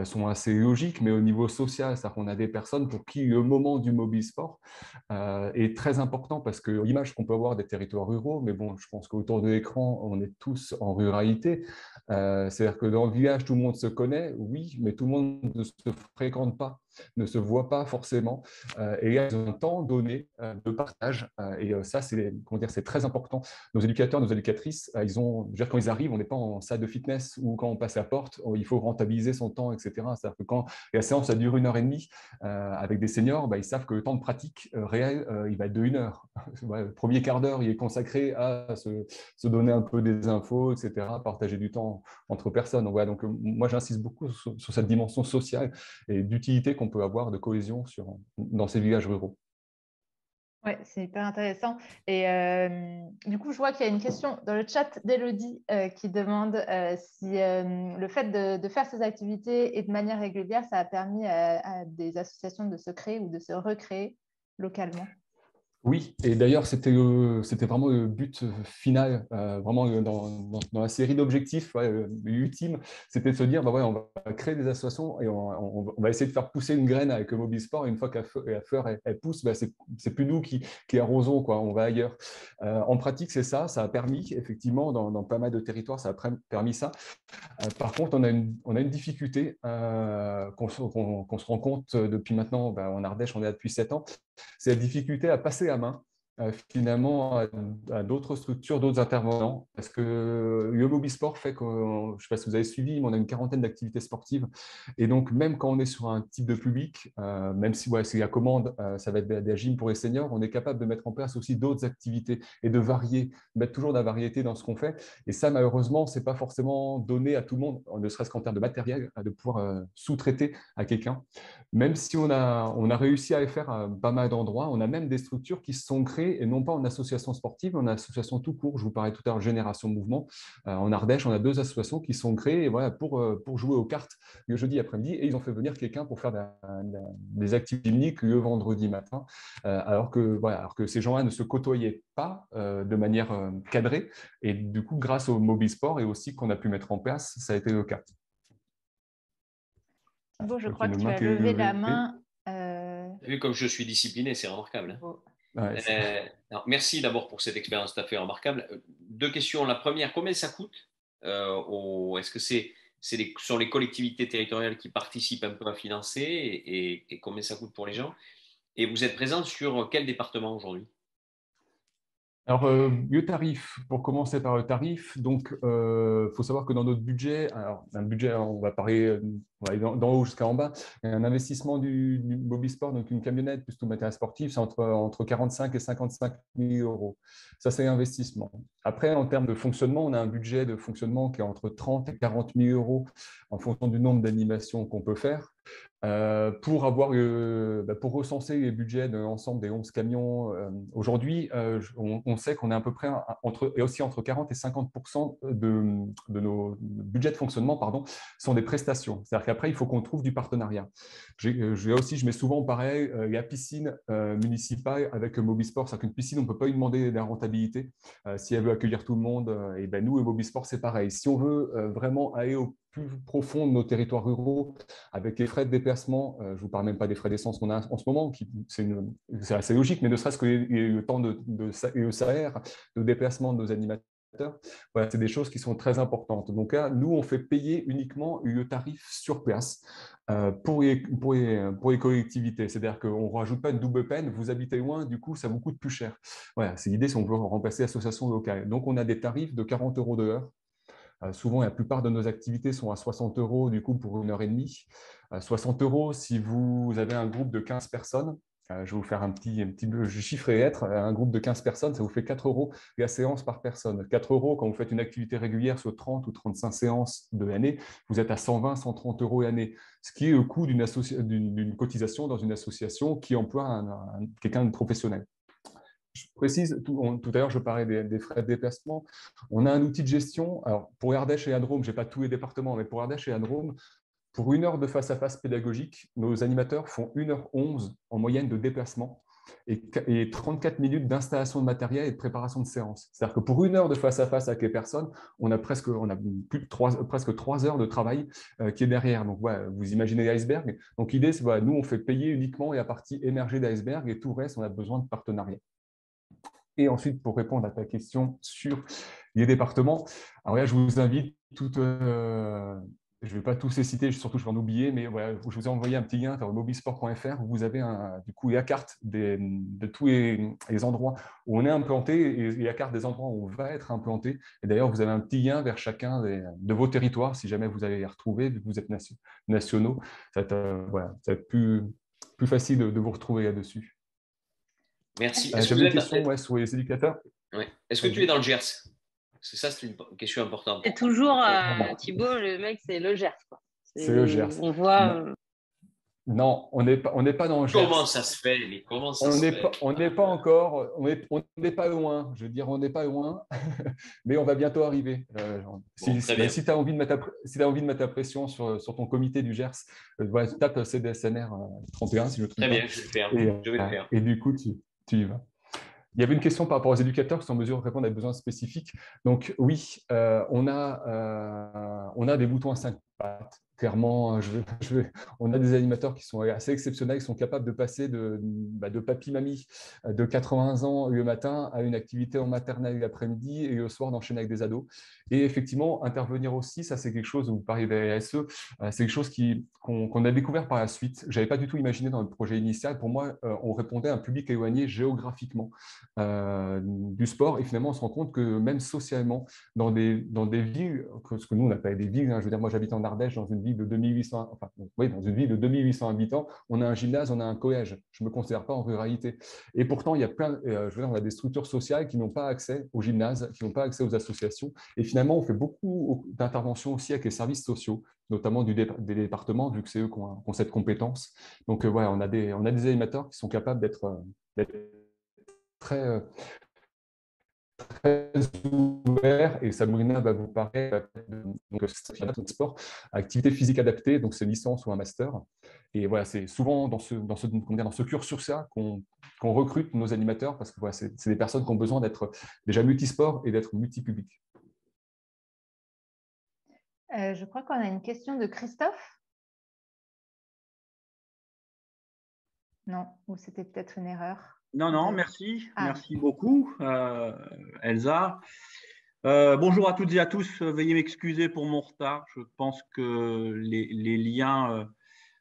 sont assez logiques, mais au niveau social, c'est-à-dire qu'on a des personnes pour qui le moment du mobisport est très important parce que l'image qu'on peut avoir des territoires ruraux, mais bon, je pense qu'autour de l'écran, on est tous en ruralité. C'est-à-dire que dans le village, tout le monde se connaît, oui, mais tout le monde ne se fréquente pas, ne se voit pas forcément. Et ils ont un temps donné de partage. Et ça, c'est très important. Nos éducateurs, nos éducatrices, quand ils arrivent, on n'est pas en salle de fitness ou quand on passe la porte, il faut rentabiliser son temps, etc. C'est-à-dire que quand la séance ça dure 1 heure et demie avec des seniors, ils savent que le temps de pratique réel, il va être de 1 heure. Le premier quart d'heure, il est consacré à se donner un peu des infos, etc., partager du temps entre personnes. Donc, moi, j'insiste beaucoup sur cette dimension sociale et d'utilité qu'on peut avoir, de cohésion dans ces villages ruraux. Oui, c'est hyper intéressant. Et du coup, je vois qu'il y a une question dans le chat d'Élodie qui demande si le fait de faire ces activités et de manière régulière, ça a permis à des associations de se créer ou de se recréer localement. Oui, et d'ailleurs, c'était vraiment le but final, vraiment dans la série d'objectifs ultimes, c'était de se dire, on va créer des associations et on va essayer de faire pousser une graine avec le mobisport, et une fois que la fleur elle pousse, c'est plus nous qui arrosons, quoi, on va ailleurs. En pratique, c'est ça a permis, effectivement, dans pas mal de territoires, ça a permis ça. Par contre, on a une difficulté qu'on se rend compte depuis maintenant, en Ardèche, on est là depuis 7 ans, c'est la difficulté à passer la main finalement à d'autres structures, d'autres intervenants, parce que le mobisport fait que, je ne sais pas si vous avez suivi, mais on a une quarantaine d'activités sportives, et donc même quand on est sur un type de public, même si c'est la commande, ça va être des gyms pour les seniors, on est capable de mettre en place aussi d'autres activités et de varier, de mettre toujours de la variété dans ce qu'on fait, et ça malheureusement, ce n'est pas forcément donné à tout le monde, ne serait-ce qu'en termes de matériel, de pouvoir sous-traiter à quelqu'un. Même si on a réussi à le faire à pas mal d'endroits, on a même des structures qui se sont créées, et non pas en association sportive, mais en association tout court. Je vous parlais tout à l'heure Génération Mouvement. En Ardèche, on a 2 associations qui sont créées pour jouer aux cartes le jeudi après-midi, et ils ont fait venir quelqu'un pour faire des activités uniques le vendredi matin, alors que ces gens-là ne se côtoyaient pas de manière cadrée, et du coup, grâce au mobisport et aussi qu'on a pu mettre en place, ça a été le cas. Thibaut, je crois que tu as levé la main. Vu comme je suis discipliné, c'est remarquable. Oh. Alors, merci d'abord pour cette expérience tout à fait remarquable. 2 questions. La première, combien ça coûte Est-ce que sont les collectivités territoriales qui participent un peu à financer et combien ça coûte pour les gens? Et vous êtes présent sur quel département aujourd'hui? Alors, le tarif, pour commencer par le tarif, donc faut savoir que dans notre budget, alors un budget, on va parler on va aller d'en haut jusqu'en bas, un investissement du mobisport, donc une camionnette plus tout matériel sportif, c'est entre 45 et 55 000 euros. Ça, c'est l'investissement. Après, en termes de fonctionnement, on a un budget de fonctionnement qui est entre 30 et 40 000 euros en fonction du nombre d'animations qu'on peut faire. Pour recenser les budgets de l'ensemble des 11 camions, aujourd'hui, on sait qu'on est à peu près entre 40 et 50% de nos budgets de fonctionnement sont des prestations. C'est-à-dire qu'après, il faut qu'on trouve du partenariat. Je mets souvent pareil, la piscine municipale avec le mobisport. C'est-à-dire qu'une piscine, on ne peut pas lui demander de la rentabilité. Si elle veut accueillir tout le monde, nous, le mobisport, c'est pareil. Si on veut vraiment aller au plus profond de nos territoires ruraux, avec les frais de déplacement, je ne vous parle même pas des frais d'essence qu'on a en ce moment, c'est assez logique, mais ne serait-ce que le temps le salaire de déplacement de nos animateurs, voilà, c'est des choses qui sont très importantes. Donc là, nous, on fait payer uniquement le tarif sur place pour les collectivités. C'est-à-dire qu'on ne rajoute pas une double peine, vous habitez loin, du coup, ça vous coûte plus cher. Voilà, c'est l'idée si on veut remplacer l'association locale. Donc, on a des tarifs de 40 € de l'heure. Souvent, la plupart de nos activités sont à 60 € du coup pour 1 heure et demie. 60 € si vous avez un groupe de 15 personnes. Je vais vous faire un petit chiffre et lettres. Un groupe de 15 personnes, ça vous fait 4 € la séance par personne. 4 € quand vous faites une activité régulière sur 30 ou 35 séances de l'année, vous êtes à 120, 130 € l'année, ce qui est le coût d'une cotisation dans une association qui emploie quelqu'un de professionnel. Je précise, tout à l'heure, je parlais des frais de déplacement. On a un outil de gestion. Alors, pour Ardèche et la Drôme, je n'ai pas tous les départements, mais pour Ardèche et la Drôme, pour 1 heure de face-à-face pédagogique, nos animateurs font 1h11 en moyenne de déplacement et 34 minutes d'installation de matériel et de préparation de séance. C'est-à-dire que pour 1 heure de face-à-face avec les personnes, on a presque 3 heures de travail qui est derrière. Donc, voilà, vous imaginez l'iceberg. Donc, l'idée, c'est voilà, nous, on fait payer uniquement la partie émergée de l'iceberg et tout le reste, on a besoin de partenariat. Et ensuite, pour répondre à ta question sur les départements, alors là, je vous invite toutes… je ne vais pas tous les citer, surtout je vais en oublier, mais voilà, je vous ai envoyé un petit lien vers mobilsport.fr où vous avez du coup la carte de tous les endroits où on est implanté et la carte des endroits où on va être implanté. Et d'ailleurs, vous avez un petit lien vers chacun de vos territoires si jamais vous allez les retrouver, vu que vous êtes nationaux. Ça va être plus facile de vous retrouver là-dessus. Merci. J'avais une question sur les éducateurs. Ouais. Est-ce que tu es dans le Gers? Ça, c'est une question importante. C'est toujours, Thibaut, le mec, c'est le Gers. C'est le Gers. On voit… Non, on n'est pas dans le Gers. Comment ça se fait? On n'est pas encore, on n'est pas loin. Je veux dire, on n'est pas loin, mais on va bientôt arriver. Si tu as envie de mettre ta pression sur ton comité du Gers, tape CDSNR 31, si je me trompe pas. Très bien, je vais le faire. Et du coup, tu y vas. Il y avait une question par rapport aux éducateurs qui sont en mesure de répondre à des besoins spécifiques. Donc oui, on a des boutons à 5 pattes. Clairement, on a des animateurs qui sont assez exceptionnels, qui sont capables de passer de papy-mamie de 80 ans le matin à une activité en maternelle l'après-midi et le soir d'enchaîner avec des ados. Et effectivement, intervenir aussi, ça c'est quelque chose, vous parlez de la RSE, c'est quelque chose qu'on a découvert par la suite. Je n'avais pas du tout imaginé dans le projet initial. Pour moi, on répondait à un public éloigné géographiquement du sport et finalement, on se rend compte que même socialement, dans des villes, ce que nous on appelle des villes, je veux dire, moi j'habite en Ardèche, dans une ville de 2800, dans une ville de 2800 habitants, on a un gymnase, on a un collège. Je ne me considère pas en ruralité. Et pourtant, il y a on a des structures sociales qui n'ont pas accès au gymnase, qui n'ont pas accès aux associations. Et finalement, on fait beaucoup d'interventions aussi avec les services sociaux, notamment des départements, vu que c'est eux qui ont cette compétence. Donc, voilà, on a des animateurs qui sont capables d'être très ouvert et Sabrina va vous parler de sport, activité physique adaptée, donc c'est licence ou un master. Et voilà, c'est souvent dans ce cursus-là qu'on recrute nos animateurs parce que voilà, c'est des personnes qui ont besoin d'être déjà multisport et d'être multipublic. Je crois qu'on a une question de Christophe. Non, ou c'était peut-être une erreur. Non, merci. Merci beaucoup, Elsa. Bonjour à toutes et à tous. Veuillez m'excuser pour mon retard. Je pense que les liens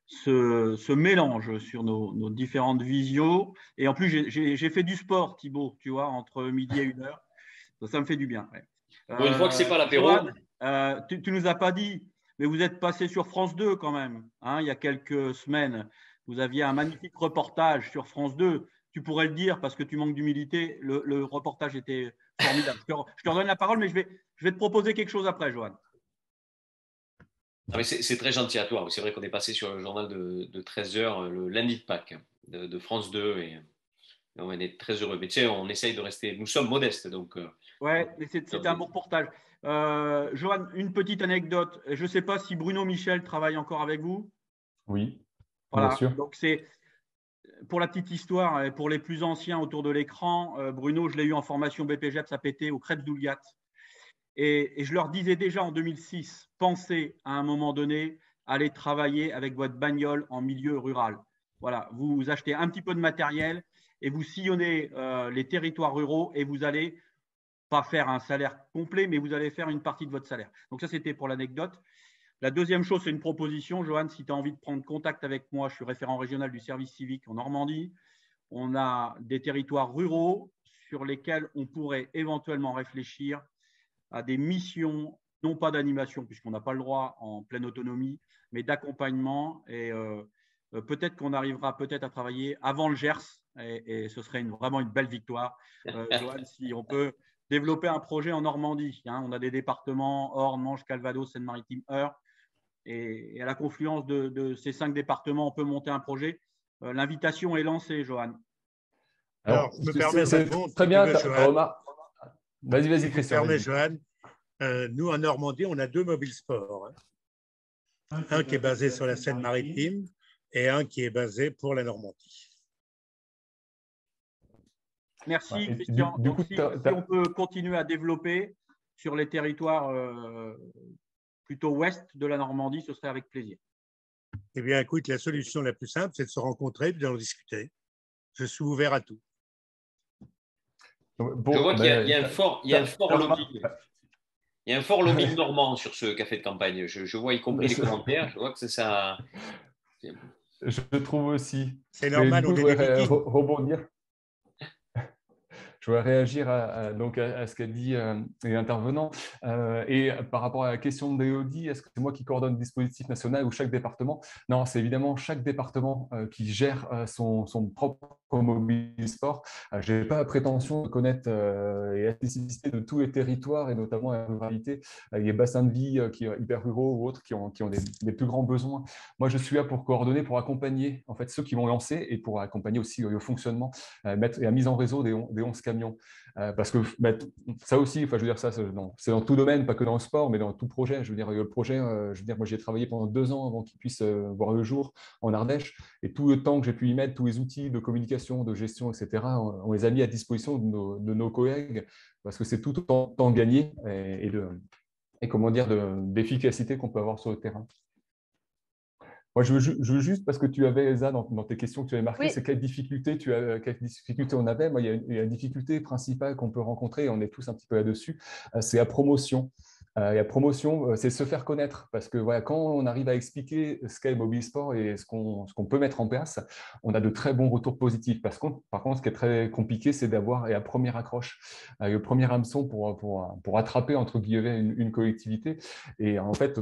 se mélangent sur nos différentes visios. Et en plus, j'ai fait du sport, Thibaut, tu vois, entre midi et 1h. Ça me fait du bien. Ouais. Une fois que ce n'est pas l'apéro. Tu nous as pas dit, mais vous êtes passé sur France 2 quand même. Hein, il y a quelques semaines, vous aviez un magnifique reportage sur France 2. Tu pourrais le dire parce que tu manques d'humilité. Le reportage était formidable. Je te redonne la parole, mais je vais te proposer quelque chose après, Johan. C'est très gentil à toi. C'est vrai qu'on est passé sur le journal de 13h, le lundi de Pâques de France 2 et on est très heureux. Mais tu sais, on essaye de rester… Nous sommes modestes. Ouais, mais c'était un bon reportage. Johan, une petite anecdote. Je ne sais pas si Bruno Michel travaille encore avec vous. Oui, voilà. Bien sûr. Donc, c'est… Pour la petite histoire, et pour les plus anciens autour de l'écran, Bruno, je l'ai eu en formation BPGEPS à PT au Krebs d'Ouliat. Et je leur disais déjà en 2006, pensez à un moment donné à aller travailler avec votre bagnole en milieu rural. Voilà, vous achetez un petit peu de matériel et vous sillonnez les territoires ruraux et vous allez pas faire un salaire complet, mais vous allez faire une partie de votre salaire. Donc ça, c'était pour l'anecdote. La deuxième chose, c'est une proposition. Johan, si tu as envie de prendre contact avec moi, je suis référent régional du service civique en Normandie. On a des territoires ruraux sur lesquels on pourrait éventuellement réfléchir à des missions, non pas d'animation, puisqu'on n'a pas le droit en pleine autonomie, mais d'accompagnement. Et peut-être qu'on arrivera peut-être à travailler avant le Gers et ce serait vraiment une belle victoire. Johan, si on peut développer un projet en Normandie, hein, on a des départements Orne, Manche, Calvados, Seine-Maritime, Eure, et à la confluence de ces 5 départements, on peut monter un projet. L'invitation est lancée, Johan. Alors, je me permets de répondre. Très bien, Johan. Vas-y, Christian. Permets, Johan. Nous, en Normandie, on a 2 mobiles sports. Un qui est basé sur la Seine-Maritime et un qui est basé pour la Normandie. Merci, Christian. Donc, si on peut continuer à développer sur les territoires plutôt ouest de la Normandie, ce serait avec plaisir. Eh bien, écoute, la solution la plus simple, c'est de se rencontrer et d'en discuter. Je suis ouvert à tout. Bon, je vois qu'il y a un fort lobby normand sur ce café de campagne. Je vois y compris les commentaires. Je vois que c'est ça. Je trouve aussi. C'est normal, on est des Vikings. Rebondir. Je voudrais réagir à ce qu'a dit les intervenants. Et par rapport à la question d'Élodie, est-ce que c'est moi qui coordonne le dispositif national ou chaque département? Non, c'est évidemment chaque département qui gère son propre mobile sport. Je n'ai pas la prétention de connaître la spécificité de tous les territoires et notamment la ruralité, les bassins de vie qui sont hyper ruraux ou autres qui ont des plus grands besoins. Moi, je suis là pour coordonner, pour accompagner en fait, ceux qui vont lancer et pour accompagner aussi le fonctionnement, mettre la mise en réseau des 11 camions. Parce que ça aussi, je veux dire, ça, c'est dans tout domaine, pas que dans le sport, mais dans tout projet. Je veux dire, le projet, moi, j'y ai travaillé pendant 2 ans avant qu'il puisse voir le jour en Ardèche. Et tout le temps que j'ai pu y mettre, tous les outils de communication, de gestion, etc., on les a mis à disposition de nos collègues parce que c'est tout autant temps gagné et comment dire, d'efficacité qu'on peut avoir sur le terrain. Moi, je veux juste, parce que tu avais, Elsa, dans tes questions que tu avais marquées, oui. C'est quelle difficulté on avait. Moi, il y a une difficulté principale qu'on peut rencontrer, et on est tous un petit peu là-dessus, c'est la promotion. La promotion, c'est se faire connaître, parce que voilà, quand on arrive à expliquer ce qu'est le mobile sport et ce qu'on peut mettre en place, on a de très bons retours positifs. Par contre, ce qui est très compliqué, c'est d'avoir la première accroche, le premier hameçon pour attraper, entre guillemets, une collectivité. Et en fait,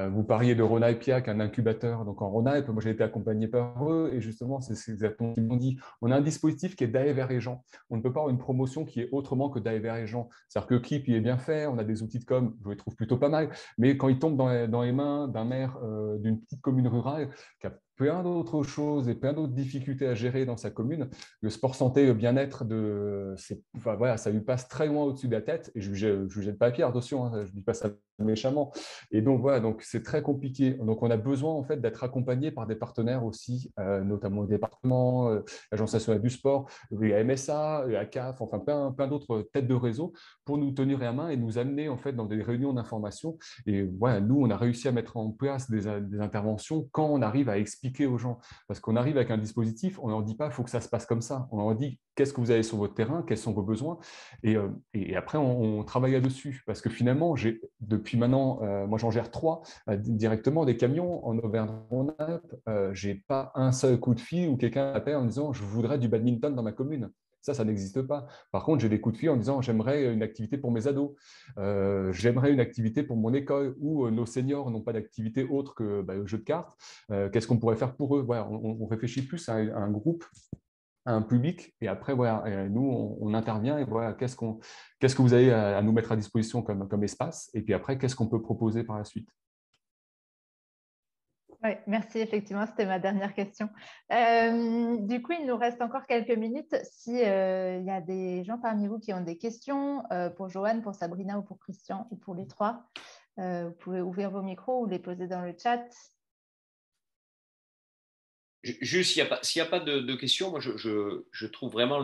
vous parliez de Rhône-Alpes, un incubateur donc en Rhône-Alpes. Moi, j'ai été accompagné par eux, et justement, c'est exactement ce qu'ils m'ont dit. On a un dispositif qui est d'aller vers les gens. On ne peut pas avoir une promotion qui est autrement que d'aller vers les gens. C'est-à-dire que le clip, il est bien fait, on a des outils de com, je les trouve plutôt pas mal, mais quand il tombe dans les mains d'un maire d'une petite commune rurale qui a plein d'autres choses et plein d'autres difficultés à gérer dans sa commune, le sport santé, le bien-être, voilà, ça lui passe très loin au-dessus de la tête. Et je ne jette pas la pierre, attention, hein, je ne dis pas ça méchamment. Et donc, voilà, donc c'est très compliqué. Donc, on a besoin en fait d'être accompagné par des partenaires aussi, notamment le département, l'Agence nationale du sport, la MSA, la CAF, enfin plein d'autres têtes de réseau pour nous tenir la main et nous amener en fait dans des réunions d'information. Et voilà, nous, on a réussi à mettre en place des interventions quand on arrive à expliquer aux gens. Parce qu'on arrive avec un dispositif, on ne leur dit pas il faut que ça se passe comme ça. On leur dit qu'est-ce que vous avez sur votre terrain, quels sont vos besoins. Et après, on travaille là-dessus. Parce que finalement, depuis maintenant, moi j'en gère 3 directement des camions en Auvergne-Rhône-Alpes. Je n'ai pas un seul coup de fil où quelqu'un appelle en disant je voudrais du badminton dans ma commune. Ça n'existe pas. Par contre, j'ai des coups de fil en disant j'aimerais une activité pour mes ados, j'aimerais une activité pour mon école, ou nos seniors n'ont pas d'activité autre que le jeu de cartes. Qu'est-ce qu'on pourrait faire pour eux? Voilà, on réfléchit plus à un groupe, à un public, et après, voilà, nous, on intervient et voilà, qu'est-ce que vous avez à nous mettre à disposition comme espace, et puis après, qu'est-ce qu'on peut proposer par la suite? Oui, merci. Effectivement, c'était ma dernière question. Du coup, il nous reste encore quelques minutes. Si y a des gens parmi vous qui ont des questions pour Johan, pour Sabrina ou pour Christian ou pour les 3, vous pouvez ouvrir vos micros ou les poser dans le chat. Juste, s'il n'y a pas de questions, moi, je trouve vraiment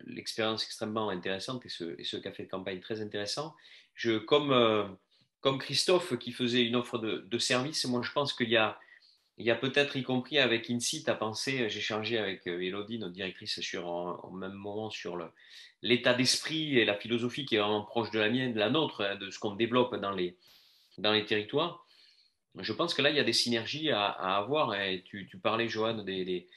l'expérience extrêmement intéressante et ce café de campagne très intéressant. Comme Christophe qui faisait une offre de service, moi je pense qu'il y a peut-être, y compris avec Insit, à penser, j'ai échangé avec Élodie, notre directrice, au même moment sur l'état d'esprit et la philosophie qui est vraiment proche de la mienne, de la nôtre, hein, de ce qu'on développe dans les territoires. Je pense que là, il y a des synergies à avoir. Et tu parlais, Johan, des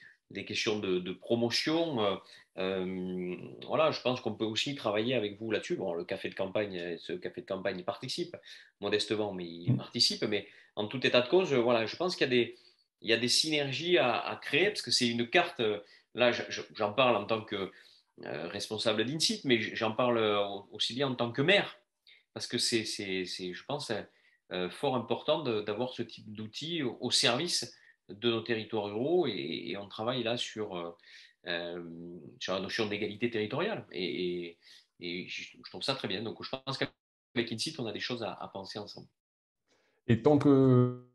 questions de promotion. Voilà, je pense qu'on peut aussi travailler avec vous là-dessus. Bon, ce café de campagne, il participe modestement, mais il participe. Mais en tout état de cause, voilà, je pense qu'il y a il y a des synergies à créer parce que c'est une carte. Là, j'en parle en tant que responsable d'INSIT, mais j'en parle aussi bien en tant que maire parce que c'est je pense, fort important d'avoir ce type d'outils au service de nos territoires ruraux et on travaille là sur la notion d'égalité territoriale et je trouve ça très bien. Donc, je pense qu'avec INSIT, on a des choses à penser ensemble. Et tant que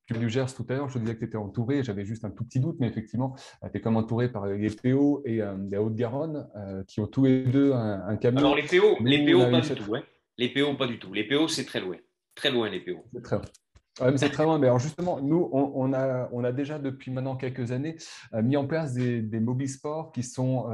tu du Gers tout à l'heure, je disais que tu étais entouré, j'avais juste un tout petit doute, mais effectivement, tu es comme entouré par les PO et la Haute-Garonne qui ont tous les deux un camion. Alors, les PO, Nous, pas du tout. Hein. Les PO, pas du tout. Les PO, c'est très loin. Très loin, les PO. C'est très Ouais, mais c'est très loin. Mais alors justement, nous, on a déjà depuis maintenant quelques années mis en place des mobile sports qui sont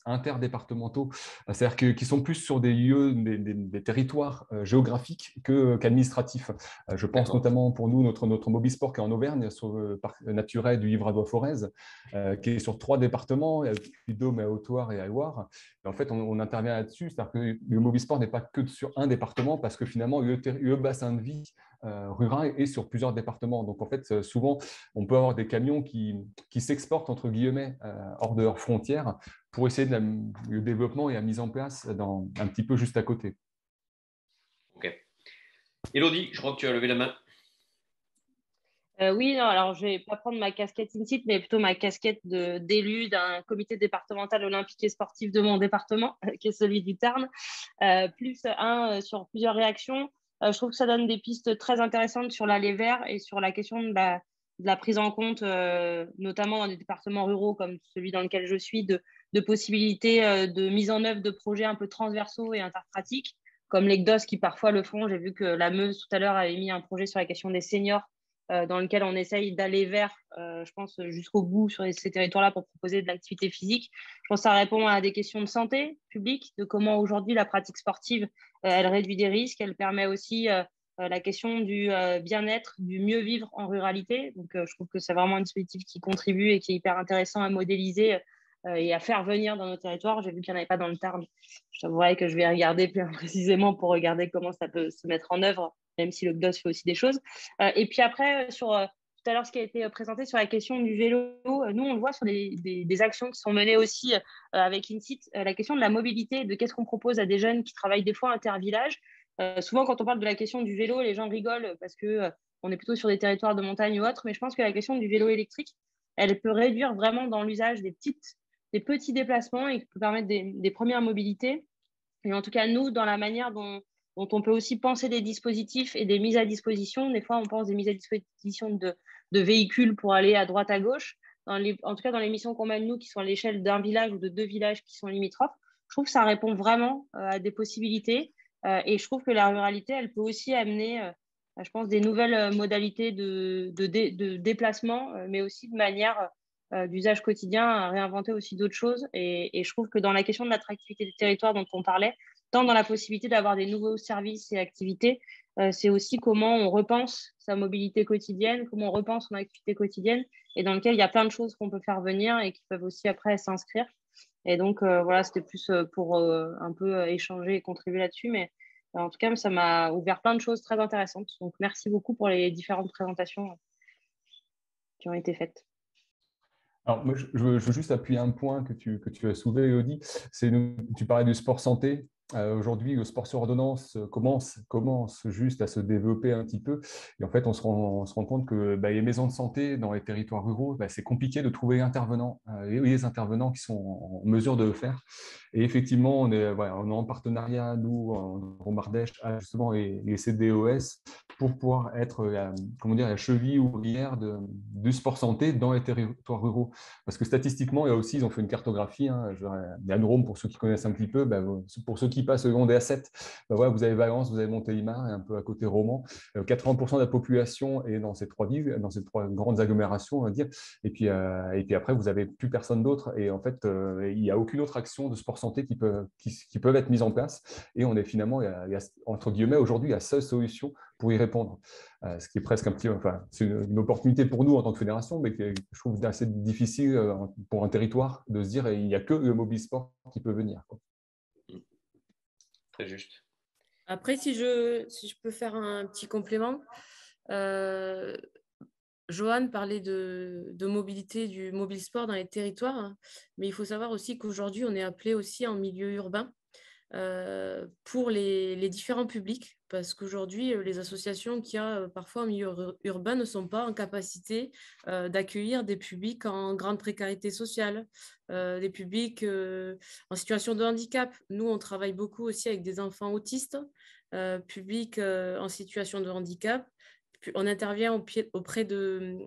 interdépartementaux, c'est-à-dire qui sont plus sur des lieux, des territoires géographiques qu'administratifs. Je pense notamment pour nous, notre mobile sport qui est en Auvergne, sur le parc naturel du Livradois-Forez, qui est sur 3 départements, Puy-de-Dôme, à Haute-Loire et à Loire. Et en fait, on intervient là-dessus, c'est-à-dire que le mobile sport n'est pas que sur un département, parce que finalement, le bassin de vie rural et sur plusieurs départements. Donc, en fait, souvent, on peut avoir des camions qui s'exportent, entre guillemets, hors de leurs frontières pour essayer le développement et la mise en place un petit peu juste à côté. Ok. Élodie, je crois que tu as levé la main. Oui, non, alors je ne vais pas prendre ma casquette INSIT, mais plutôt ma casquette d'élu d'un comité départemental olympique et sportif de mon département, qui est celui du Tarn, plus sur plusieurs réactions. Je trouve que ça donne des pistes très intéressantes sur l'aller vert et sur la question de la prise en compte, notamment dans des départements ruraux comme celui dans lequel je suis, de possibilités de mise en œuvre de projets un peu transversaux et interpratiques, comme les GDOS qui parfois le font. J'ai vu que la Meuse tout à l'heure avait mis un projet sur la question des seniors, dans lequel on essaye d'aller vers, je pense, jusqu'au bout sur ces territoires-là pour proposer de l'activité physique. Je pense que ça répond à des questions de santé publique, de comment aujourd'hui la pratique sportive, elle réduit des risques, elle permet aussi la question du bien-être, du mieux vivre en ruralité. Donc, je trouve que c'est vraiment un dispositif qui contribue et qui est hyper intéressant à modéliser et à faire venir dans nos territoires. J'ai vu qu'il n'y en avait pas dans le Tarn. Je t'avouerai que je vais regarder plus précisément pour regarder comment ça peut se mettre en œuvre, même si le GDOS fait aussi des choses. Et puis après, sur tout à l'heure, ce qui a été présenté sur la question du vélo, nous, on le voit sur des actions qui sont menées aussi avec INSIT, la question de la mobilité, de qu'est-ce qu'on propose à des jeunes qui travaillent des fois inter-villages. Souvent, quand on parle de la question du vélo, les gens rigolent parce que on est plutôt sur des territoires de montagne ou autres, mais je pense que la question du vélo électrique, elle peut réduire vraiment dans l'usage des petits déplacements et qui peut permettre des premières mobilités. Et en tout cas, nous, dans la manière dont on peut aussi penser des dispositifs et des mises à disposition. Des fois, on pense des mises à disposition de véhicules pour aller à droite, à gauche. En tout cas, dans les missions qu'on mène, nous, qui sont à l'échelle d'un village ou de 2 villages qui sont limitrophes, je trouve que ça répond vraiment à des possibilités. Et je trouve que la ruralité, elle peut aussi amener, je pense, des nouvelles modalités de déplacement, mais aussi de manière d'usage quotidien à réinventer aussi d'autres choses. Et je trouve que dans la question de l'attractivité du territoire dont on parlait, tant dans la possibilité d'avoir des nouveaux services et activités, c'est aussi comment on repense sa mobilité quotidienne, comment on repense son activité quotidienne, et dans lequel il y a plein de choses qu'on peut faire venir et qui peuvent aussi après s'inscrire. Et donc, voilà, c'était plus pour un peu échanger et contribuer là-dessus, mais en tout cas, ça m'a ouvert plein de choses très intéressantes. Donc, merci beaucoup pour les différentes présentations qui ont été faites. Alors, moi, je veux juste appuyer un point que tu as soulevé, Elodie. Tu parlais du sport santé. Aujourd'hui, le sport sur ordonnance commence juste à se développer un petit peu. Et en fait, on se rend compte que les maisons de santé dans les territoires ruraux, c'est compliqué de trouver les intervenants qui sont en mesure de le faire. Et effectivement, on est en partenariat, nous, en Drôme-Ardèche, justement les CDOS, pour pouvoir être la cheville ouvrière du sport santé dans les territoires ruraux. Parce que statistiquement, ils ont fait une cartographie. La Drôme, pour ceux qui connaissent un petit peu, pour ceux qui passent le long des A7, vous avez Valence, vous avez Montélimar et un peu à côté Romans. 80% de la population est dans ces 3 villes, dans ces 3 grandes agglomérations, on va dire. Et puis après, vous n'avez plus personne d'autre. Et en fait, il n'y a aucune autre action de sport santé qui peuvent être mises en place. Et on est finalement, entre guillemets, aujourd'hui, la seule solution pour y répondre. Ce qui est presque c'est une opportunité pour nous en tant que fédération, mais que je trouve assez difficile pour un territoire de se dire il n'y a que le mobile sport qui peut venir. Très juste. Après, si je peux faire un petit complément, Johan parlait de mobilité, du mobile sport dans les territoires, hein, mais il faut savoir aussi qu'aujourd'hui, on est appelé aussi en milieu urbain pour les différents publics, parce qu'aujourd'hui, les associations qu'il y a parfois en milieu urbain ne sont pas en capacité d'accueillir des publics en grande précarité sociale, des publics en situation de handicap. Nous, on travaille beaucoup aussi avec des enfants autistes, publics en situation de handicap. On intervient auprès de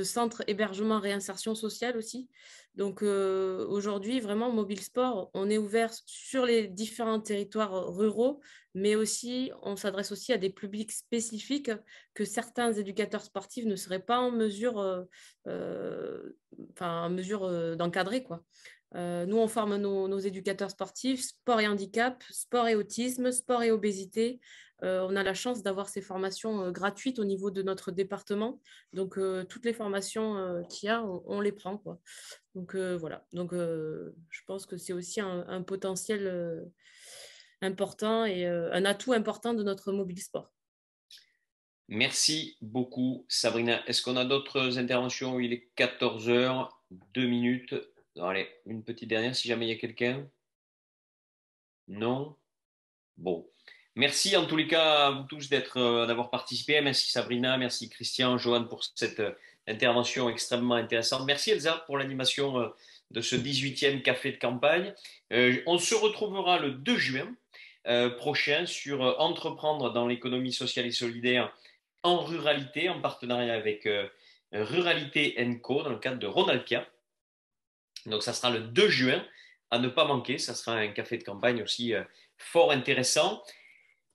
centres hébergement réinsertion sociale aussi. Donc aujourd'hui, vraiment, Mobile Sport, on est ouvert sur les différents territoires ruraux, mais aussi, on s'adresse aussi à des publics spécifiques que certains éducateurs sportifs ne seraient pas en mesure, d'encadrer, quoi. Nous, on forme nos éducateurs sportifs, sport et handicap, sport et autisme, sport et obésité. On a la chance d'avoir ces formations gratuites au niveau de notre département. Donc, toutes les formations qu'il y a, on les prend, quoi. Donc, voilà. Donc, je pense que c'est aussi un potentiel important et un atout important de notre mobile sport. Merci beaucoup, Sabrina. Est-ce qu'on a d'autres interventions? Il est 14 h, 2 minutes. Allez, une petite dernière si jamais il y a quelqu'un. Non? Bon. Merci en tous les cas à vous tous d'avoir participé. Merci Sabrina, merci Christian, Johan pour cette intervention extrêmement intéressante. Merci Elsa pour l'animation de ce 18e café de campagne. On se retrouvera le 2 juin prochain sur entreprendre dans l'économie sociale et solidaire en ruralité, en partenariat avec Ruralité & Co dans le cadre de Ronalpia. Donc ça sera le 2 juin, à ne pas manquer. Ça sera un café de campagne aussi fort intéressant.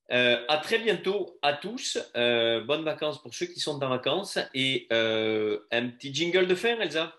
À très bientôt à tous. Bonnes vacances pour ceux qui sont en vacances. Et un petit jingle de fin, Elsa.